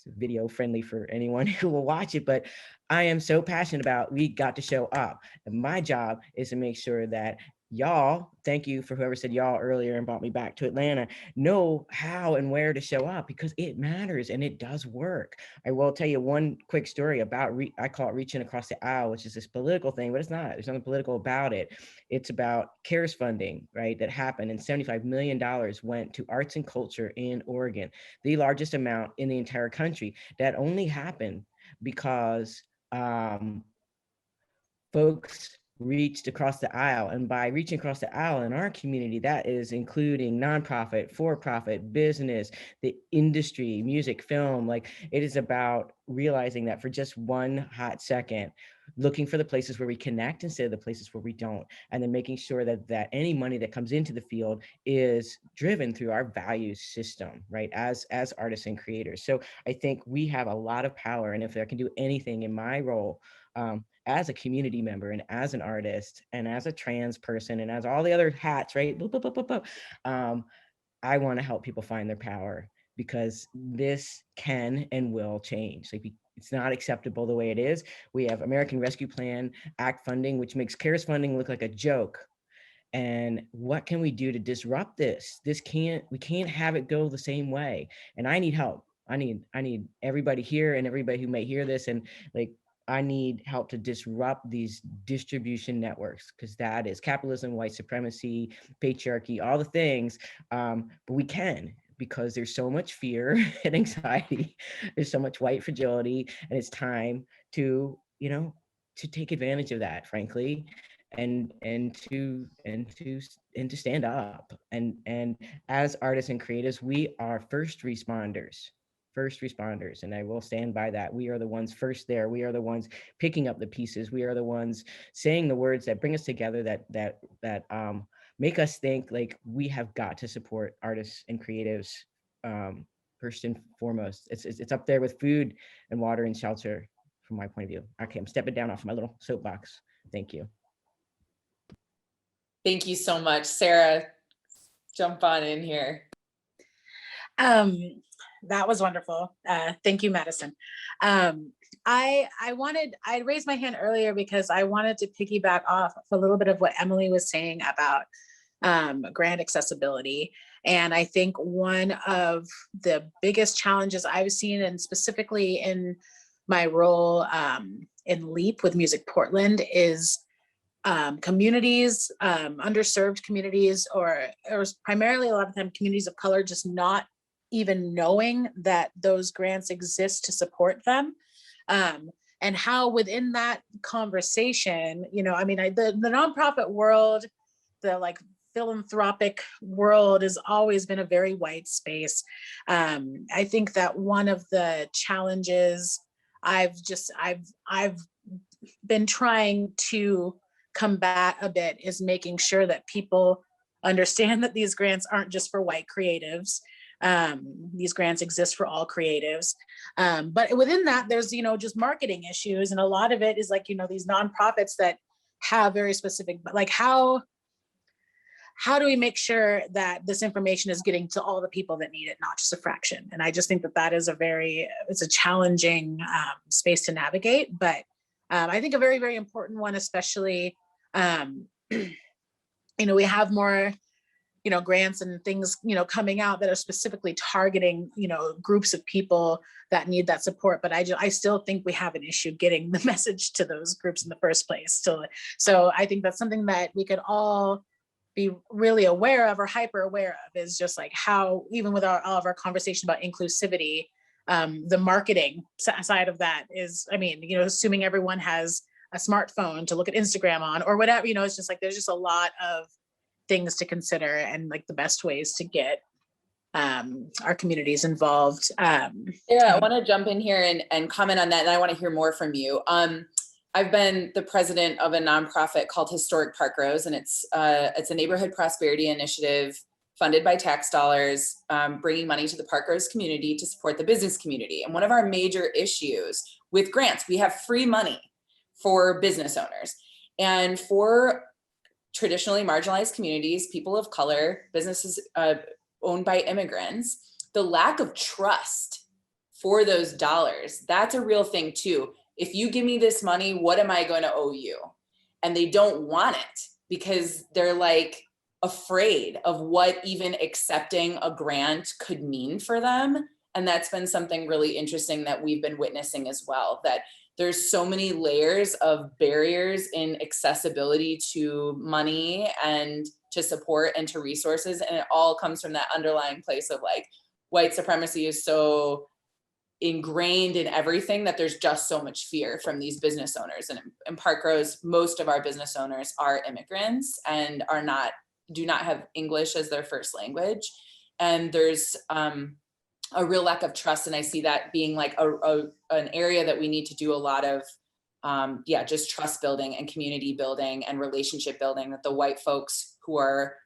video friendly for anyone who will watch it, but I am so passionate about, we got to show up, and my job is to make sure that y'all, thank you for whoever said y'all earlier and brought me back to Atlanta, know how and where to show up, because it matters and it does work. I will tell you one quick story about, I call it reaching across the aisle, which is this political thing, but it's not, there's nothing political about it. It's about CARES funding, right, that happened, and $75 million went to arts and culture in Oregon, the largest amount in the entire country. That only happened because folks reached across the aisle. And by reaching across the aisle in our community, that is including nonprofit, for-profit, business, the industry, music, film. Like, it is about realizing that for just one hot second, looking for the places where we connect instead of the places where we don't, and then making sure that any money that comes into the field is driven through our value system, right, as artists and creators. So I think we have a lot of power, and if I can do anything in my role, as a community member and as an artist and as a trans person and as all the other hats, right? I want to help people find their power, because this can and will change. Like, it's not acceptable the way it is. We have American Rescue Plan Act funding, which makes CARES funding look like a joke. And what can we do to disrupt this? We can't have it go the same way. And I need help. I need everybody here and everybody who may hear this, and like, I need help to disrupt these distribution networks, because that is capitalism, white supremacy, patriarchy, all the things. But we can, because there's so much fear and anxiety. There's so much white fragility, and it's time to, you know, to take advantage of that, frankly, and to stand up. And as artists and creatives, we are first responders, and I will stand by that. We are the ones first there. We are the ones picking up the pieces. We are the ones saying the words that bring us together, that make us think. Like, we have got to support artists and creatives first and foremost. It's up there with food and water and shelter from my point of view. Okay, I'm stepping down off my little soapbox. Thank you. Thank you so much. Sarah, jump on in here. That was wonderful. Thank you, Madison. I raised my hand earlier because I wanted to piggyback off a little bit of what Emily was saying about grant accessibility. And I think one of the biggest challenges I've seen, and specifically in my role in LEAP with Music Portland, is communities, underserved communities, or primarily a lot of time communities of color, just not even knowing that those grants exist to support them. And how within that conversation, you know, I mean, the nonprofit world, the like philanthropic world has always been a very white space. I think that one of the challenges I've been trying to combat a bit is making sure that people understand that these grants aren't just for white creatives. These grants exist for all creatives. But within that, there's, you know, just marketing issues. And a lot of it is like, you know, these nonprofits that have very specific, like how how do we make sure that this information is getting to all the people that need it, not just a fraction? And I just think that that is it's a challenging space to navigate, but I think a very, very important one, especially, we have more, grants and things, coming out that are specifically targeting, groups of people that need that support. But I still think we have an issue getting the message to those groups in the first place. So I think that's something that we could all be really aware of or hyper aware of, is just like how, even with all of our conversation about inclusivity, the marketing side of that is, assuming everyone has a smartphone to look at Instagram on or whatever, it's just like, there's just a lot of things to consider and like the best ways to get our communities involved. Yeah, I want to jump in here and comment on that, and I want to hear more from you. I've been the president of a nonprofit called Historic Park Rows, and it's a neighborhood prosperity initiative funded by tax dollars, bringing money to the Park Rows community to support the business community. And one of our major issues with grants, we have free money for business owners, and for traditionally marginalized communities, people of color, businesses owned by immigrants, the lack of trust for those dollars, that's a real thing too. If you give me this money, what am I going to owe you? And they don't want it because they're like afraid of what even accepting a grant could mean for them. And that's been something really interesting that we've been witnessing as well, that there's so many layers of barriers in accessibility to money and to support and to resources. And it all comes from that underlying place of like, white supremacy is so ingrained in everything that there's just so much fear from these business owners. And in Park Rows, most of our business owners are immigrants and do not have English as their first language. And there's a real lack of trust. And I see that being like an area that we need to do a lot of, just trust building and community building and relationship building, that the white folks who are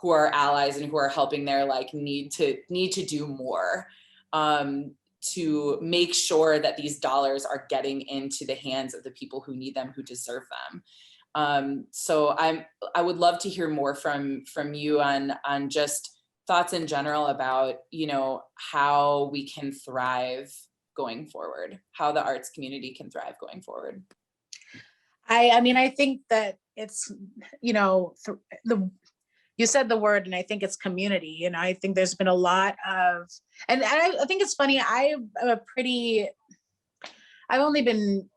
allies and who are helping there need to do more to make sure that these dollars are getting into the hands of the people who need them, who deserve them. So I would love to hear more from you on just thoughts in general about, how we can thrive going forward, how the arts community can thrive going forward. I think that it's, you said the word, and I think it's community. I think there's been a lot of, and I think it's funny, I've only been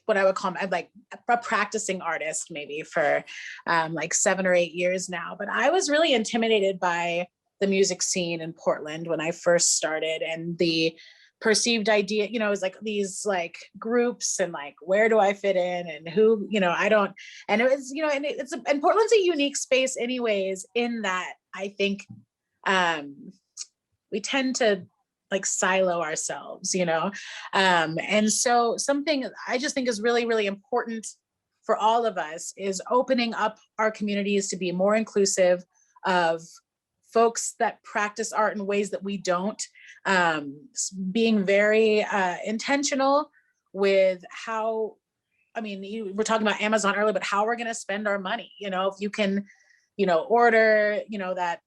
what I would call, I'm like a practicing artist maybe for like 7 or 8 years now, but I was really intimidated by the music scene in Portland when I first started, and the perceived idea, it was like these like groups and like, where do I fit in and who, I don't, and it was, and Portland's a unique space anyways, in that I think we tend to like silo ourselves, and so something I just think is really, really important for all of us is opening up our communities to be more inclusive of folks that practice art in ways that we don't, being very intentional with how, we're talking about Amazon earlier, but how we're going to spend our money. If you can, order, that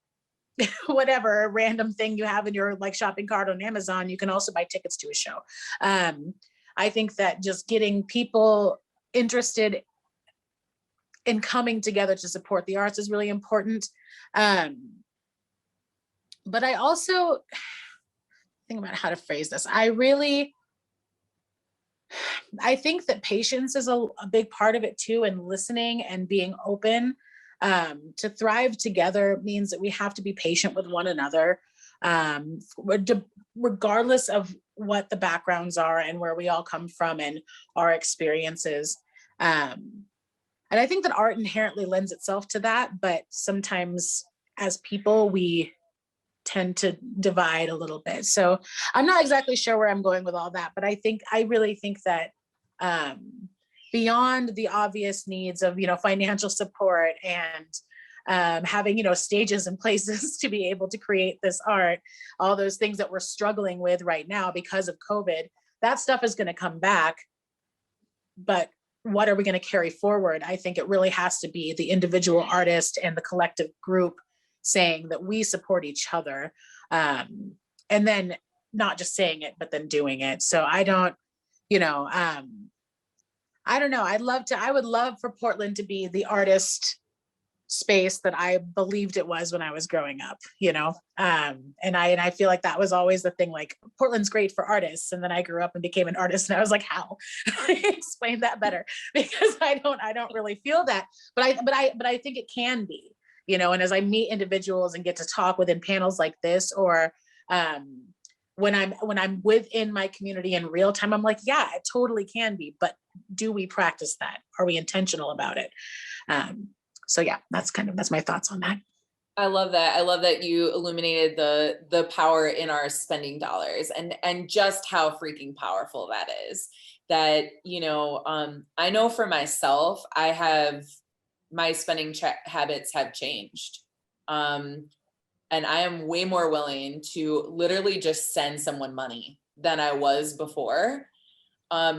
whatever random thing you have in your like shopping cart on Amazon, you can also buy tickets to a show. I think that just getting people interested in coming together to support the arts is really important. But I also think about how to phrase this. I think that patience is a big part of it too, and listening and being open. To thrive together means that we have to be patient with one another, regardless of what the backgrounds are and where we all come from and our experiences. And I think that art inherently lends itself to that, but sometimes as people, we tend to divide a little bit. So I'm not exactly sure where I'm going with all that, but I really think that beyond the obvious needs of, financial support and having, stages and places to be able to create this art, all those things that we're struggling with right now because of COVID, that stuff is going to come back. But what are we going to carry forward? I think it really has to be the individual artist and the collective group saying that we support each other. And then not just saying it, but then doing it. So I don't know. I would love for Portland to be the artist space that I believed it was when I was growing up, and I feel like that was always the thing, like Portland's great for artists. And then I grew up and became an artist and I was like, how? Explain that better, because I don't really feel that, but I think it can be, and as I meet individuals and get to talk within panels like this, or when I'm within my community in real time, I'm like, yeah, it totally can be, but do we practice that? Are we intentional about it? So yeah, that's my thoughts on that. I love that. I love that you illuminated the power in our spending dollars and just how freaking powerful that is. That, I know for myself, my spending habits have changed. And I am way more willing to literally just send someone money than I was before.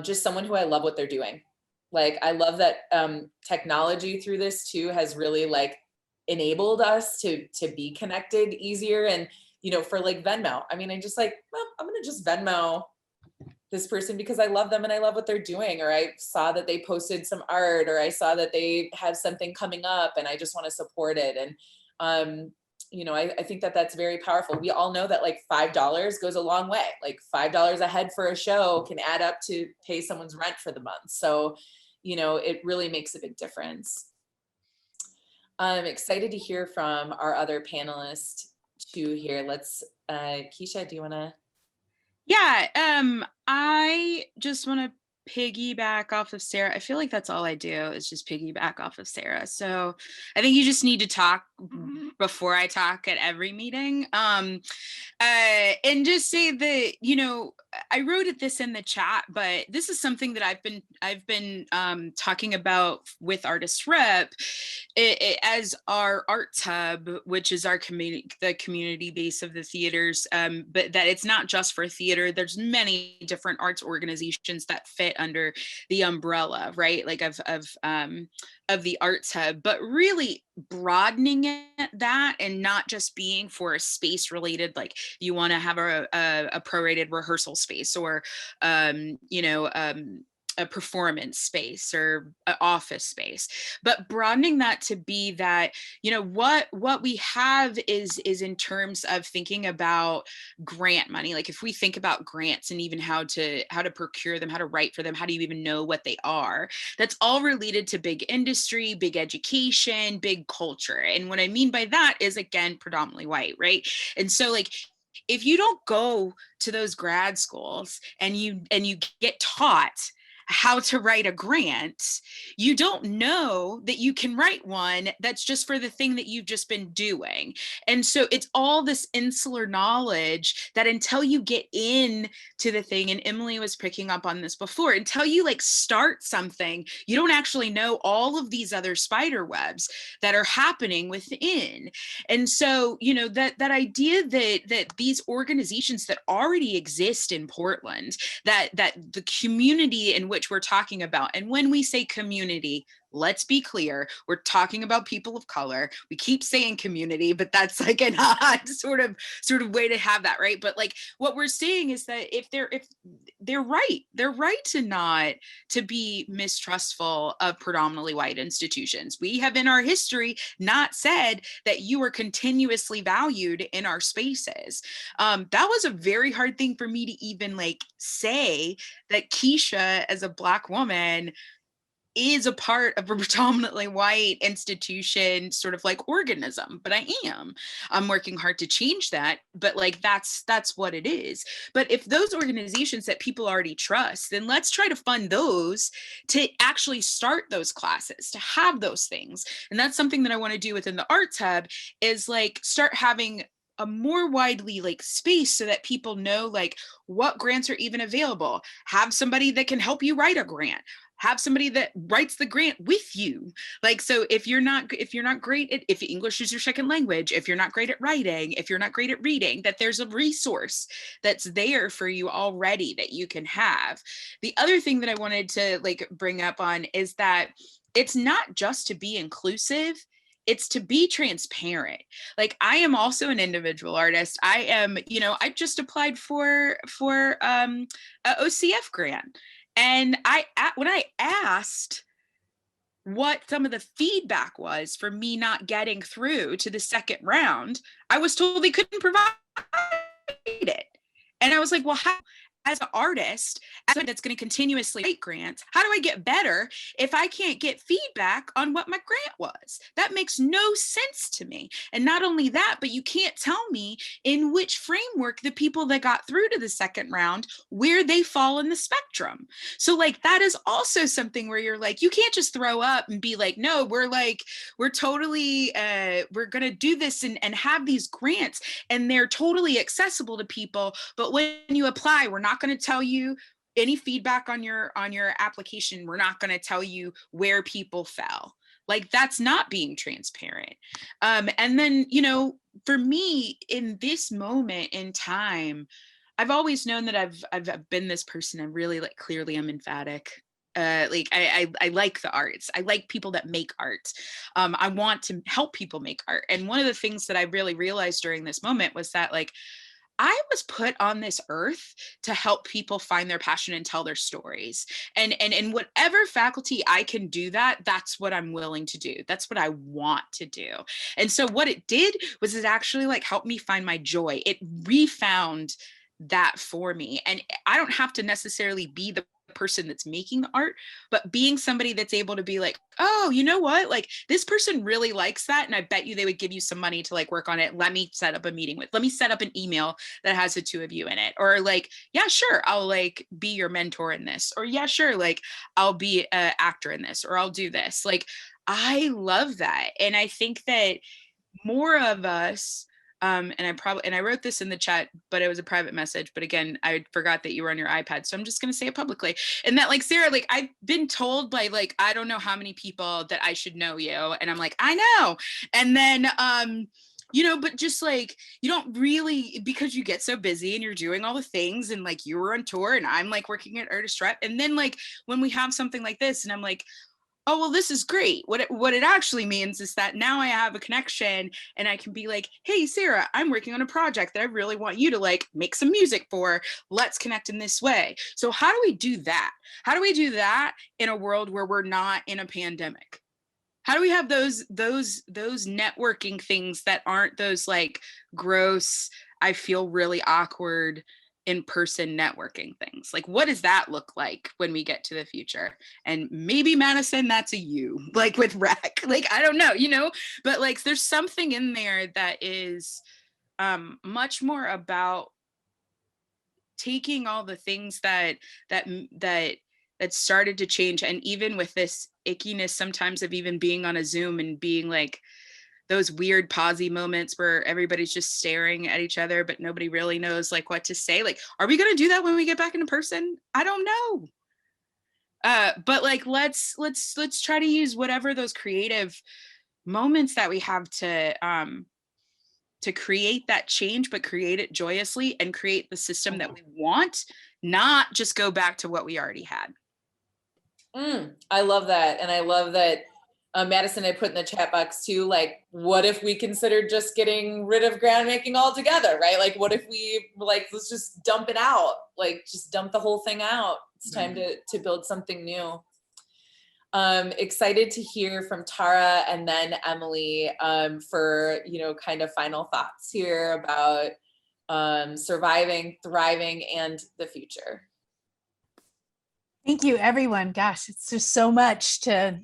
Just someone who I love what they're doing. Like, I love that technology through this too has really like enabled us to be connected easier. And, for like Venmo, I mean, I'm just like, well, I'm going to just Venmo this person because I love them and I love what they're doing. Or I saw that they posted some art, or I saw that they have something coming up and I just want to support it. And, I think that that's very powerful. We all know that like $5 goes a long way. Like $5 a head for a show can add up to pay someone's rent for the month. So, it really makes a big difference. I'm excited to hear from our other panelists too here. Let's, Kisha, do you want to? Yeah, I just want to piggyback off of Sarah. I feel like that's all I do is just piggyback off of Sarah. So I think you just need to talk before I talk at every meeting. And just say that, I wrote this in the chat, but this is something that I've been talking about with Artist Rep as our Arts Hub, which is our the community base of the theaters, but that it's not just for theater. There's many different arts organizations that fit under the umbrella, right? Like of the Arts Hub, but really broadening that and not just being for a space related, like you want to have a prorated rehearsal space or a performance space or an office space, but broadening that to be that, what we have is in terms of thinking about grant money. Like if we think about grants and even how to procure them, how to write for them, how do you even know what they are? That's all related to big industry, big education, big culture. And what I mean by that is, again, predominantly white, right? And so like, if you don't go to those grad schools and you get taught how to write a grant, you don't know that you can write one that's just for the thing that you've just been doing. And so it's all this insular knowledge that until you get in to the thing, and Emily was picking up on this before, until you like start something, you don't actually know all of these other spider webs that are happening within. And so, that idea that these organizations that already exist in Portland, that the community in which we're talking about, and when we say community, let's be clear, we're talking about people of color. We keep saying community, but that's like an odd sort of way to have that, right? But like what we're saying is that if they're right to be mistrustful of predominantly white institutions. We have in our history not said that you are continuously valued in our spaces. That was a very hard thing for me to even like say, that Kisha as a Black woman is a part of a predominantly white institution, sort of like organism, but I'm working hard to change that, but like that's what it is. But if those organizations that people already trust, then let's try to fund those to actually start those classes, to have those things. And that's something that I want to do within the Arts Hub, is like start having a more widely like space so that people know like what grants are even available. Have somebody that can help you write a grant. Have somebody that writes the grant with you. Like, so if you're not great at, if English is your second language, if you're not great at writing, if you're not great at reading, that there's a resource that's there for you already that you can have. The other thing that I wanted to like bring up on is that it's not just to be inclusive, it's to be transparent. Like, I am also an individual artist. I am, you know, I just applied for a OCF grant. And when I asked what some of the feedback was for me not getting through to the second round, I was told they couldn't provide it. And I was like, well, how, as an artist, as someone that's going to continuously write grants, how do I get better if I can't get feedback on what my grant was? That makes no sense to me. And not only that, but you can't tell me in which framework the people that got through to the second round, where they fall in the spectrum. So like, that is also something where you're like, you can't just throw up and be like, no, we're totally, we're going to do this and have these grants and they're totally accessible to people. But when you apply, we're not going to tell you any feedback on your application. We're not going to tell you where people fell. Like, that's not being transparent. And then, you know, for me in this moment in time, I've always known that I've been this person. I'm really like, clearly I'm emphatic. Like I like the arts. I like people that make art. I want to help people make art. And one of the things that I really realized during this moment was that like, I was put on this earth to help people find their passion and tell their stories. And in whatever faculty I can do that, that's what I'm willing to do. That's what I want to do. And so what it did was it actually like helped me find my joy. It refound that for me. And I don't have to necessarily be the person that's making the art, but being somebody that's able to be like, oh, you know what, like this person really likes that, and I bet you they would give you some money to like work on it. Let me set up a meeting with, let me set up an email that has the two of you in it. Or like, yeah, sure, I'll like be your mentor in this. Or yeah, sure, like I'll be an actor in this, or I'll do this. Like, I love that. And I think that more of us, and I wrote this in the chat, but it was a private message. But again, I forgot that you were on your iPad. So I'm just going to say it publicly. And that like, Sarah, like I've been told by like, I don't know how many people that I should know you. And I'm like, I know. And then, you know, but just like, you don't really, because you get so busy and you're doing all the things and like you were on tour and I'm like working at Artist Rep. And then like, when we have something like this and I'm like, oh, well, this is great. What it actually means is that now I have a connection and I can be like, hey, Sarah, I'm working on a project that I really want you to like make some music for. Let's connect in this way. So how do we do that? How do we do that in a world where we're not in a pandemic? How do we have those networking things that aren't those like gross, I feel really awkward in-person networking things? Like, what does that look like when we get to the future? And maybe Madison, that's a you, like with rec, like, I don't know, you know, but like, there's something in there that is much more about taking all the things that started to change. And even with this ickiness sometimes of even being on a Zoom and being like, those weird pausey moments where everybody's just staring at each other, but nobody really knows like what to say. Like, are we going to do that when we get back into person? I don't know. But like, let's try to use whatever those creative moments that we have to create that change, but create it joyously and create the system that we want, not just go back to what we already had. I love that. And I love that Madison had put in the chat box too, like, what if we considered just getting rid of grant making altogether, right? Like, what if we like, let's just dump it out, like just dump the whole thing out. It's time to build something new. Excited to hear from Tara and then Emily for, you know, kind of final thoughts here about surviving, thriving, and the future. Thank you, everyone. Gosh, it's just so much to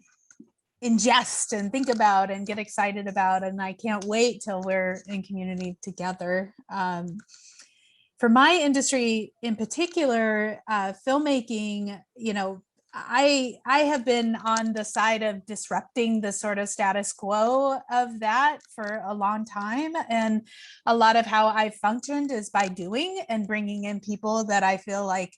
ingest and think about and get excited about, and I can't wait till we're in community together. For my industry in particular, filmmaking, you know, I have been on the side of disrupting the sort of status quo of that for a long time. And a lot of how I've functioned is by doing and bringing in people that I feel like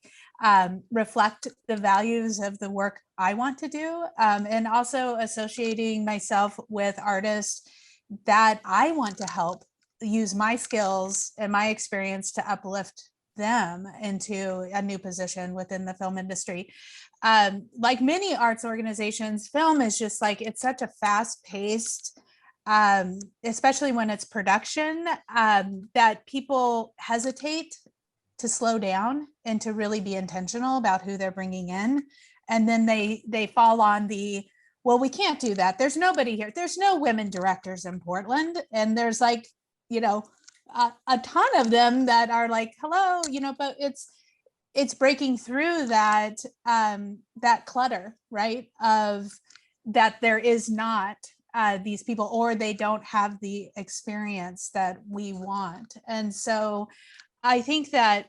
reflect the values of the work I want to do. And also associating myself with artists that I want to help use my skills and my experience to uplift them into a new position within the film industry. Like many arts organizations, film is just like, it's such a fast paced, especially when it's production, that people hesitate to slow down and to really be intentional about who they're bringing in. And then they fall on the, well, we can't do that. There's nobody here. There's no women directors in Portland. And there's like, a ton of them that are like, hello, but it's breaking through that that clutter, right? Of that there is not these people, or they don't have the experience that we want. And so I think that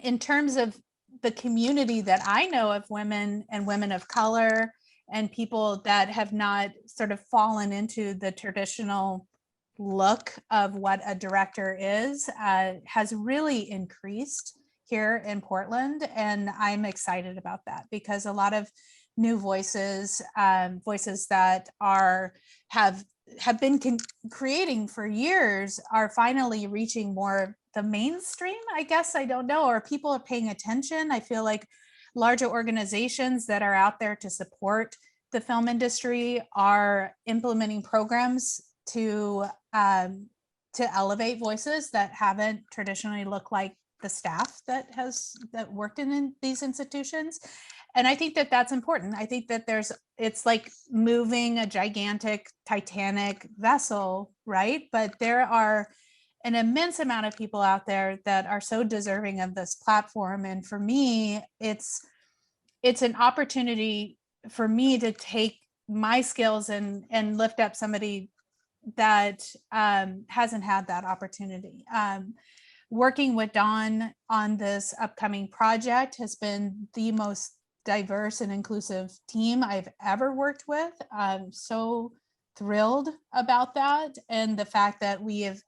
in terms of the community that I know of women and women of color and people that have not sort of fallen into the traditional look of what a director is, has really increased here in Portland. And I'm excited about that because a lot of new voices, voices that have been creating for years are finally reaching more the mainstream, I guess, I don't know, or people are paying attention. I feel like larger organizations that are out there to support the film industry are implementing programs to elevate voices that haven't traditionally looked like the staff that worked in these institutions. And I think that that's important. I think that it's like moving a gigantic Titanic vessel, right? But there are an immense amount of people out there that are so deserving of this platform. And for me, it's an opportunity for me to take my skills and lift up somebody that hasn't had that opportunity. Working with Dawn on this upcoming project has been the most diverse and inclusive team I've ever worked with. I'm so thrilled about that. And the fact that we have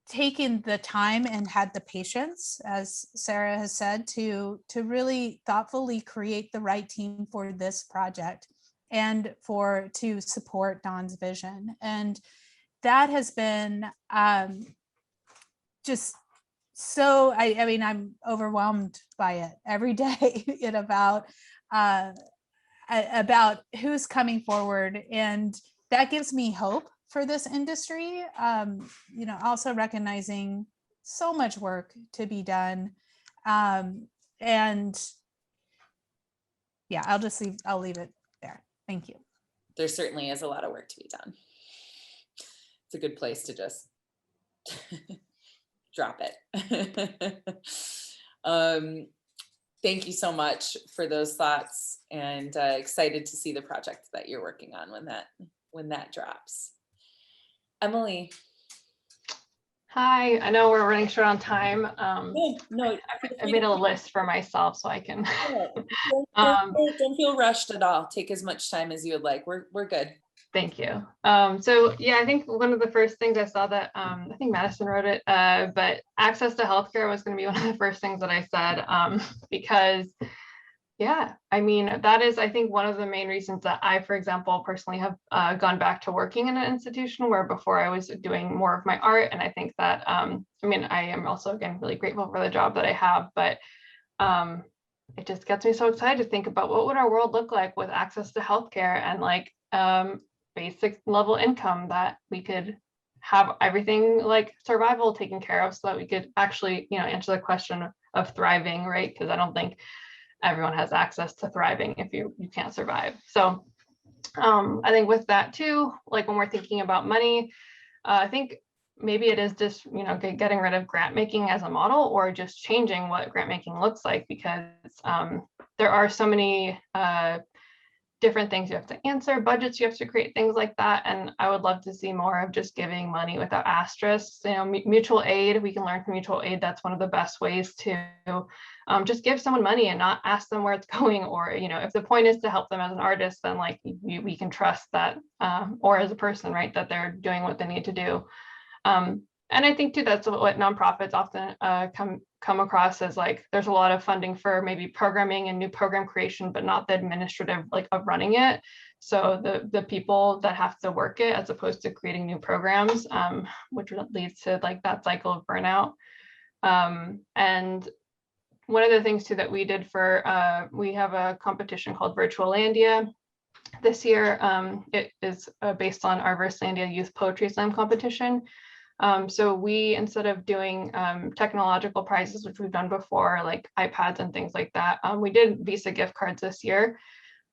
taken the time and had the patience, as Sarah has said, to really thoughtfully create the right team for this project and to support Dawn's vision. And that has been just so, I mean, I'm overwhelmed by it every day about who's coming forward. And that gives me hope for this industry. Also recognizing so much work to be done. And yeah, I'll leave it there. Thank you. There certainly is a lot of work to be done. It's a good place to just drop it. Thank you so much for those thoughts, and excited to see the project that you're working on when that drops. Emily. Hi, I know we're running short on time. No, I made a list for myself so I can. Don't feel rushed at all. Take as much time as you would like. We're good. Thank you. So yeah, I think one of the first things I saw that I think Madison wrote it, but access to healthcare was going to be one of the first things that I said, because yeah, I mean, that is, I think, one of the main reasons that I, for example, personally have gone back to working in an institution where before I was doing more of my art. And I think that, I mean, I am also, again, really grateful for the job that I have, but it just gets me so excited to think about what would our world look like with access to healthcare and like basic level income, that we could have everything like survival taken care of so that we could actually, answer the question of thriving, right? Because I don't think everyone has access to thriving if you can't survive. So I think with that too, like when we're thinking about money, I think maybe it is just, getting rid of grant making as a model, or just changing what grant making looks like, because there are so many different things you have to answer, budgets you have to create, things like that. And I would love to see more of just giving money without asterisks. You know, mutual aid, we can learn from mutual aid. That's one of the best ways to just give someone money and not ask them where it's going. Or, you know, if the point is to help them as an artist, then like we can trust that, or as a person, right, that they're doing what they need to do. And I think too, that's what nonprofits often come across as, like, there's a lot of funding for maybe programming and new program creation, but not the administrative, like, of running it. So the people that have to work it, as opposed to creating new programs, which leads to like that cycle of burnout. And one of the things too that we did for, we have a competition called Virtualandia this year. It is based on our Versalandia Youth Poetry Slam competition. So we, instead of doing technological prizes, which we've done before, like iPads and things like that, we did Visa gift cards this year,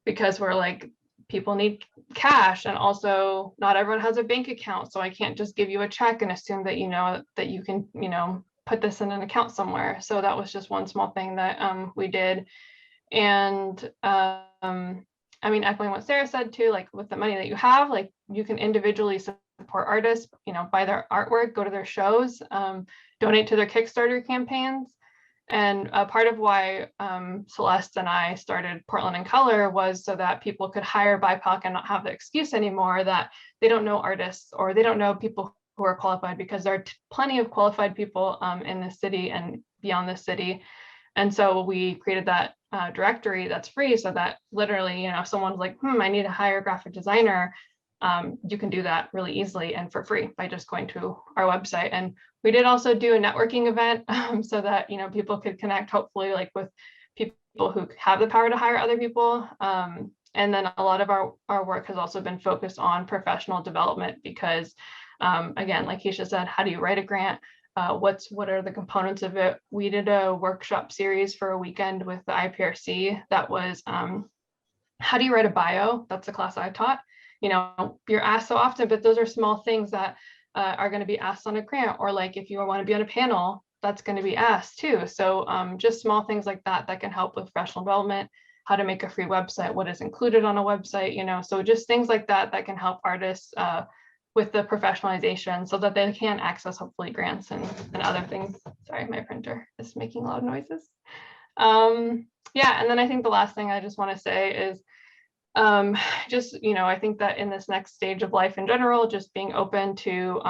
because we're like, people need cash, and also not everyone has a bank account. So I can't just give you a check and assume that, you know, that you can, you know, put this in an account somewhere. So that was just one small thing that we did. And I mean, echoing what Sarah said too, like with the money that you have, like you can individually support artists, you know, buy their artwork, go to their shows, donate to their Kickstarter campaigns. And part of why Celeste and I started Portland in Color was so that people could hire BIPOC and not have the excuse anymore that they don't know artists or they don't know people who are qualified, because there are plenty of qualified people in the city and beyond the city. And so we created that directory that's free, so that literally, you know, if someone's like, I need to hire a graphic designer, you can do that really easily and for free by just going to our website. And we did also do a networking event so that, you know, people could connect, hopefully, like with people who have the power to hire other people. And then a lot of our work has also been focused on professional development, because again, like Kisha said, how do you write a grant? What are the components of it? We did a workshop series for a weekend with the IPRC that was how do you write a bio? That's the class I taught. You know, you're asked so often, but those are small things that are going to be asked on a grant, or like if you want to be on a panel, that's going to be asked too. So just small things like that can help with professional development, how to make a free website, what is included on a website, you know, so just things like that can help artists with the professionalization so that they can access hopefully grants and other things. Sorry, my printer is making loud noises. Yeah, and then I think the last thing I just want to say is just, you know, I think that in this next stage of life in general, just being open to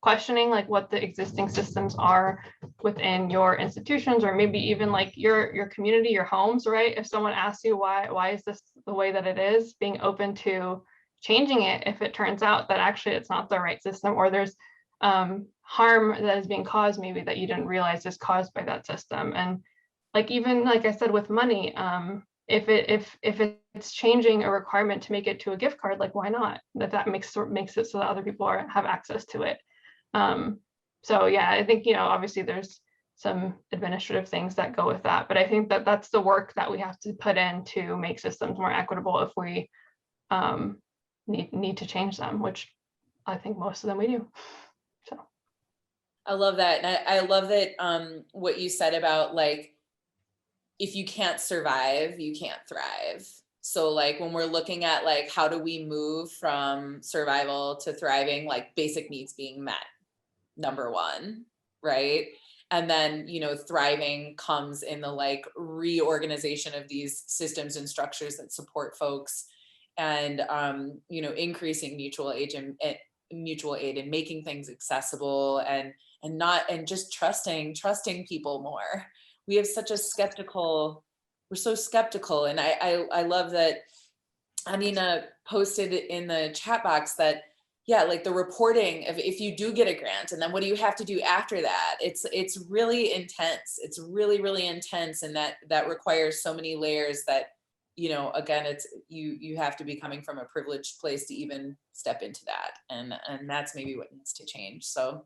questioning like what the existing systems are within your institutions, or maybe even like your community, your homes, right? If someone asks you why is this the way that it is, being open to changing it if it turns out that actually it's not the right system, or there's harm that is being caused maybe that you didn't realize is caused by that system. And like, even like I said with money, if it's changing a requirement to make it to a gift card, like why not? That makes it so that other people have access to it. So yeah, I think, you know, obviously there's some administrative things that go with that, but I think that that's the work that we have to put in to make systems more equitable if we need to change them, which I think most of them we do. So I love that. And I love that what you said about like, if you can't survive, you can't thrive. So like when we're looking at like, how do we move from survival to thriving, like basic needs being met, number one, right? And then, you know, thriving comes in the like reorganization of these systems and structures that support folks, and you know, increasing mutual aid and making things accessible, and just trusting people more. We have such a we're so skeptical. And I love that Anina posted in the chat box that, yeah, like the reporting of if you do get a grant, and then what do you have to do after that? It's really intense. It's really, really intense. And that requires so many layers that, you know, again, it's you have to be coming from a privileged place to even step into that. And that's maybe what needs to change. So,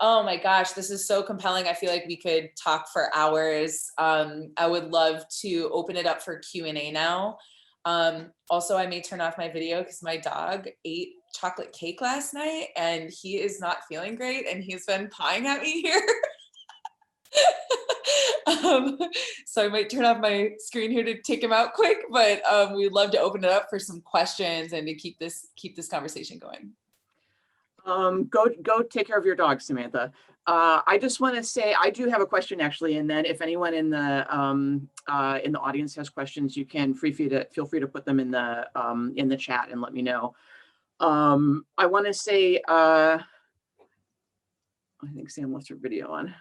oh my gosh, this is so compelling. I feel like we could talk for hours. I would love to open it up for Q&A now. Also, I may turn off my video because my dog ate chocolate cake last night and he is not feeling great, and he's been pawing at me here. So I might turn off my screen here to take him out quick, but we'd love to open it up for some questions and to keep this conversation going. Go take care of your dog, Samantha. I just want to say I do have a question actually, and then if anyone in the audience has questions, you can feel free to put them in the chat and let me know. I want to say I think Sam left her video on.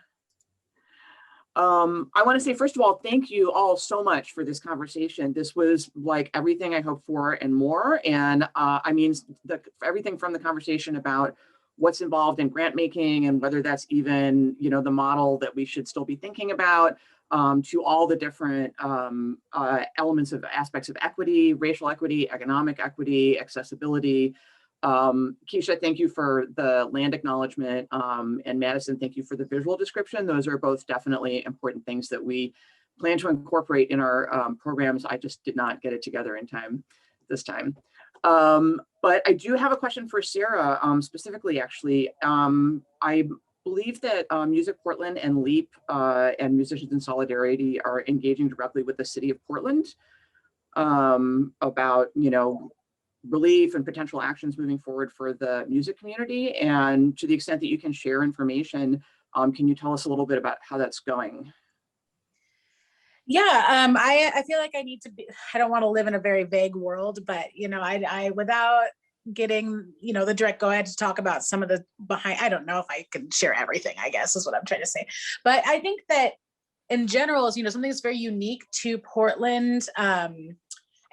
I want to say, first of all, thank you all so much for this conversation. This was like everything I hoped for and more. And I mean, everything from the conversation about what's involved in grant making and whether that's even, you know, the model that we should still be thinking about, to all the different elements of aspects of equity, racial equity, economic equity, accessibility. Kisha, thank you for the land acknowledgement, and Madison, thank you for the visual description. Those are both definitely important things that we plan to incorporate in our programs. I just did not get it together in time this time. But I do have a question for Sarah, specifically actually. I believe that Music Portland and LEAP and Musicians in Solidarity are engaging directly with the city of Portland about, you know, relief and potential actions moving forward for the music community. And to the extent that you can share information, can you tell us a little bit about how that's going? Yeah, I feel like I need to be, I don't want to live in a very vague world, but, you know, I without getting, you know, the direct go ahead to talk about some of the behind, I don't know if I can share everything, I guess is what I'm trying to say. But I think that in general, is, you know, something that's very unique to Portland,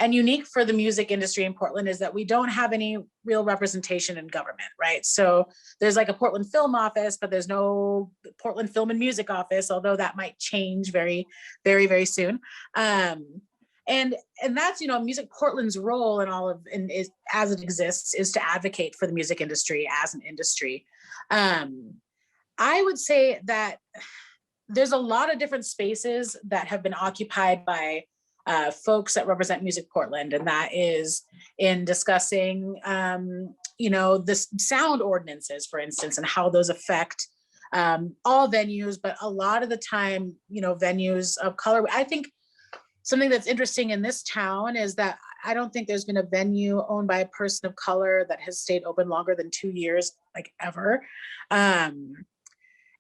and unique for the music industry in Portland, is that we don't have any real representation in government, right? So there's like a Portland Film Office, but there's no Portland Film and Music Office, although that might change very, very, very soon. And that's, you know, Music Portland's role in all of, is, as it exists, is to advocate for the music industry as an industry. I would say that there's a lot of different spaces that have been occupied by folks that represent Music Portland, and that is in discussing, you know, the sound ordinances, for instance, and how those affect all venues, but a lot of the time, you know, venues of color. I think something that's interesting in this town is that I don't think there's been a venue owned by a person of color that has stayed open longer than 2 years, like ever.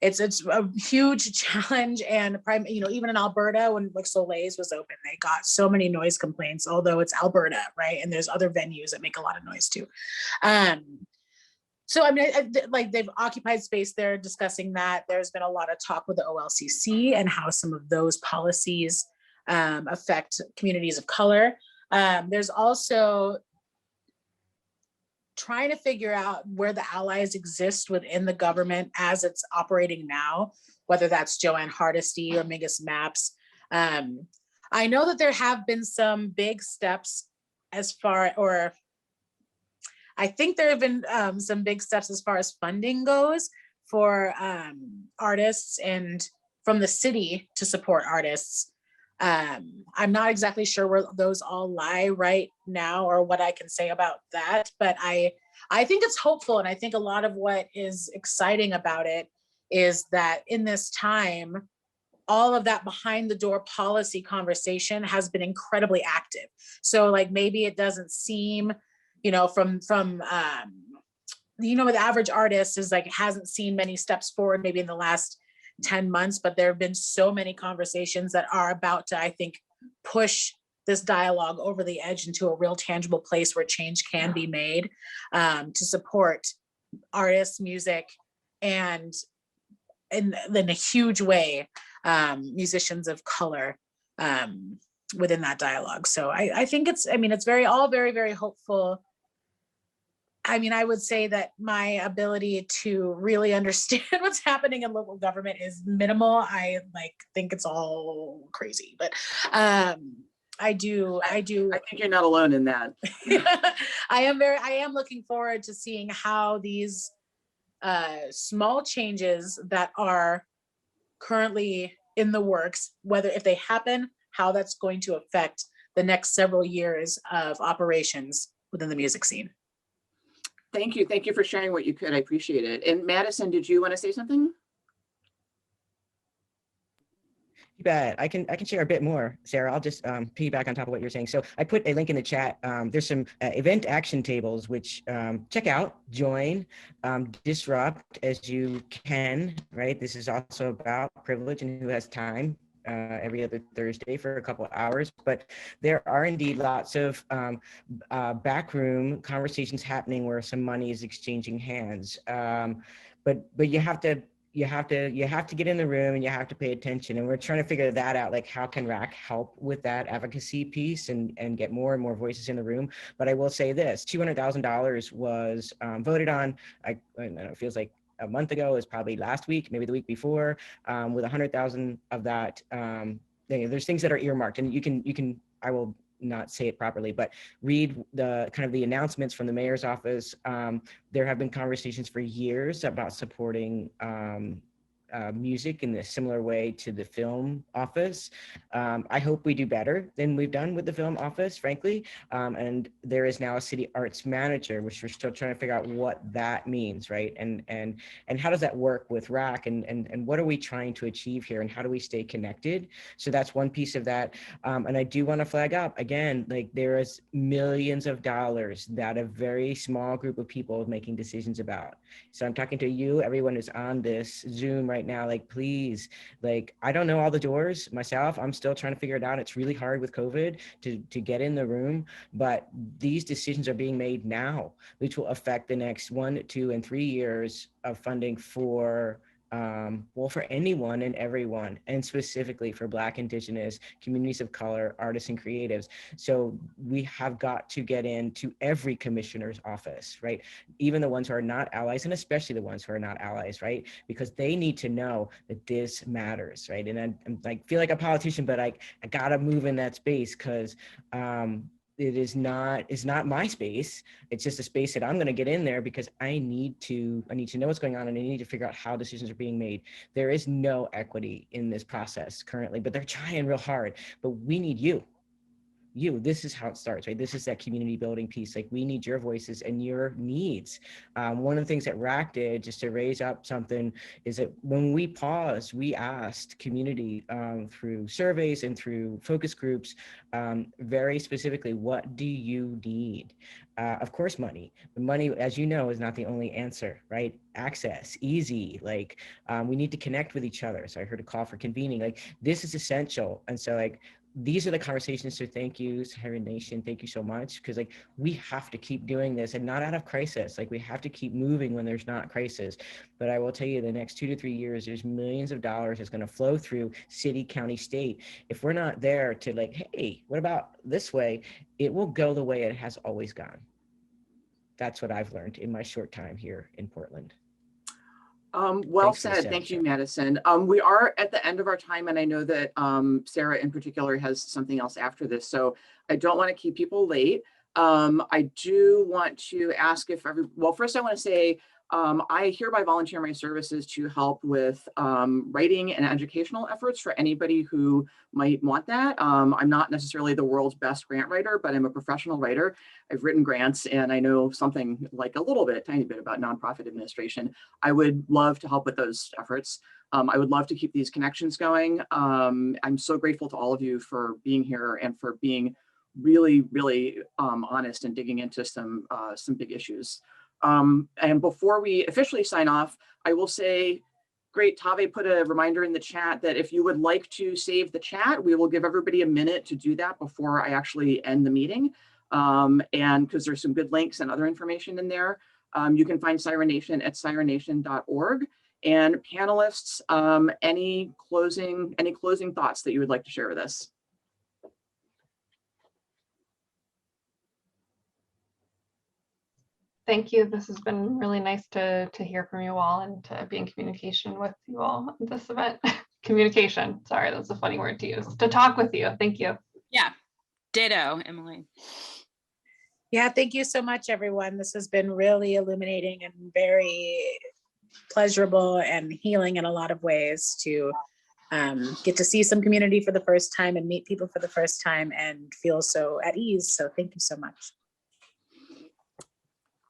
It's a huge challenge, and you know, even in Alberta, when like Soleil's was open, they got so many noise complaints, although it's Alberta, right? And there's other venues that make a lot of noise too. So I mean, like they've occupied space there discussing that. There's been a lot of talk with the OLCC and how some of those policies affect communities of color. There's also trying to figure out where the allies exist within the government as it's operating now, whether that's Joanne Hardesty or Mingus Maps. I know that there have been some big steps as far, or I think there have been some big steps as far as funding goes for artists and from the city to support artists. I'm not exactly sure where those all lie right now or what I can say about that, but I think it's hopeful. And I think a lot of what is exciting about it is that in this time, all of that behind the door policy conversation has been incredibly active. So like, maybe it doesn't seem, you know, from you know, the average artist is like, hasn't seen many steps forward maybe in the last 10 months, but there have been so many conversations that are about to, I think, push this dialogue over the edge into a real tangible place where change can be made, to support artists, music, and in a huge way, musicians of color within that dialogue. So I think it's, I mean, it's all very, very hopeful. I mean, I would say that my ability to really understand what's happening in local government is minimal. I think it's all crazy, but I think you're not alone in that. I am looking forward to seeing how these small changes that are currently in the works, whether if they happen, how that's going to affect the next several years of operations within the music scene. Thank you. Thank you for sharing what you could. I appreciate it. And Madison, did you want to say something? You bet. I can share a bit more, Sarah. I'll just piggyback on top of what you're saying. So I put a link in the chat. There's some event action tables, which check out, join, disrupt as you can, right? This is also about privilege and who has time every other Thursday for a couple of hours. But there are indeed lots of backroom conversations happening where some money is exchanging hands. But you have to get in the room and you have to pay attention, and we're trying to figure that out, like how can RAC help with that advocacy piece and get more and more voices in the room. But I will say this, $200,000 was voted on, I don't know, it feels like a month ago, is probably last week, maybe the week before, with 100,000 of that. There's things that are earmarked, and you can I will not say it properly, but read the kind of the announcements from the mayor's office. There have been conversations for years about supporting music in a similar way to the film office. I hope we do better than we've done with the film office, frankly. And there is now a city arts manager, which we're still trying to figure out what that means, right? And how does that work with RAC, and what are we trying to achieve here, and how do we stay connected? So that's one piece of that. And I do want to flag up again, like there is millions of dollars that a very small group of people is making decisions about. So I'm talking to you, everyone who's on this Zoom right now, like, please, like, I don't know all the doors myself. I'm still trying to figure it out. It's really hard with COVID to get in the room, but these decisions are being made now, which will affect the next 1, 2, and 3 years of funding for well, for anyone and everyone, and specifically for Black, Indigenous, communities of color, artists, and creatives. So we have got to get into every commissioner's office, right? Even the ones who are not allies, and especially the ones who are not allies, right? Because they need to know that this matters, right? And I'm like, feel like a politician, but I gotta move in that space, because it's not my space. It's just a space that I'm going to get in there because I need to know what's going on, and I need to figure out how decisions are being made. There is no equity in this process currently, but they're trying real hard. But we need you. This is how it starts, right? This is that community building piece. Like, we need your voices and your needs. One of the things that RAC did, just to raise up something, is that when we paused, we asked community through surveys and through focus groups, very specifically, what do you need? Of course, money. But money, as you know, is not the only answer, right? Access, easy, like we need to connect with each other. So I heard a call for convening, like this is essential. And so like, these are the conversations. So thank you, Siren Nation. Thank you so much. Because like, we have to keep doing this, and not out of crisis. Like, we have to keep moving when there's not crisis. But I will tell you, the next 2 to 3 years, there's millions of dollars that's going to flow through city, county, state. If we're not there to like, hey, what about this way? It will go the way it has always gone. That's what I've learned in my short time here in Portland. Well said. Thank you, Madison. We are at the end of our time, and I know that Sarah in particular has something else after this, so I don't want to keep people late. I do want to ask if well, first I want to say I hereby volunteer my services to help with writing and educational efforts for anybody who might want that. I'm not necessarily the world's best grant writer, but I'm a professional writer. I've written grants, and I know something like a little bit, tiny bit about nonprofit administration. I would love to help with those efforts. I would love to keep these connections going. I'm so grateful to all of you for being here and for being really, really honest and digging into some big issues. And before we officially sign off, I will say, great, Tave put a reminder in the chat that if you would like to save the chat, we will give everybody a minute to do that before I actually end the meeting. And because there's some good links and other information in there. You can find Siren Nation at sirennation.org. And panelists, any closing thoughts that you would like to share with us? Thank you. This has been really nice to hear from you all and to be in communication with you all at this event. Communication, sorry, that's a funny word to use. To talk with you, thank you. Yeah, ditto, Emily. Yeah, thank you so much, everyone. This has been really illuminating and very pleasurable and healing in a lot of ways to get to see some community for the first time and meet people for the first time and feel so at ease. So thank you so much.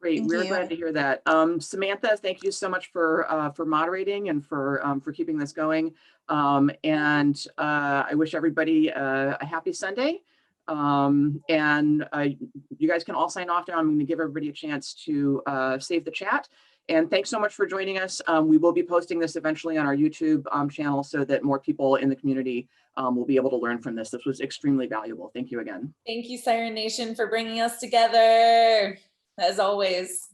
Great. Thank We're you. glad to hear that. Samantha, thank you so much for moderating and for keeping this going. I wish everybody a happy Sunday. You guys can all sign off now. I'm going to give everybody a chance to save the chat. And thanks so much for joining us. We will be posting this eventually on our YouTube channel so that more people in the community will be able to learn from this. This was extremely valuable. Thank you again. Thank you, Siren Nation, for bringing us together, as always.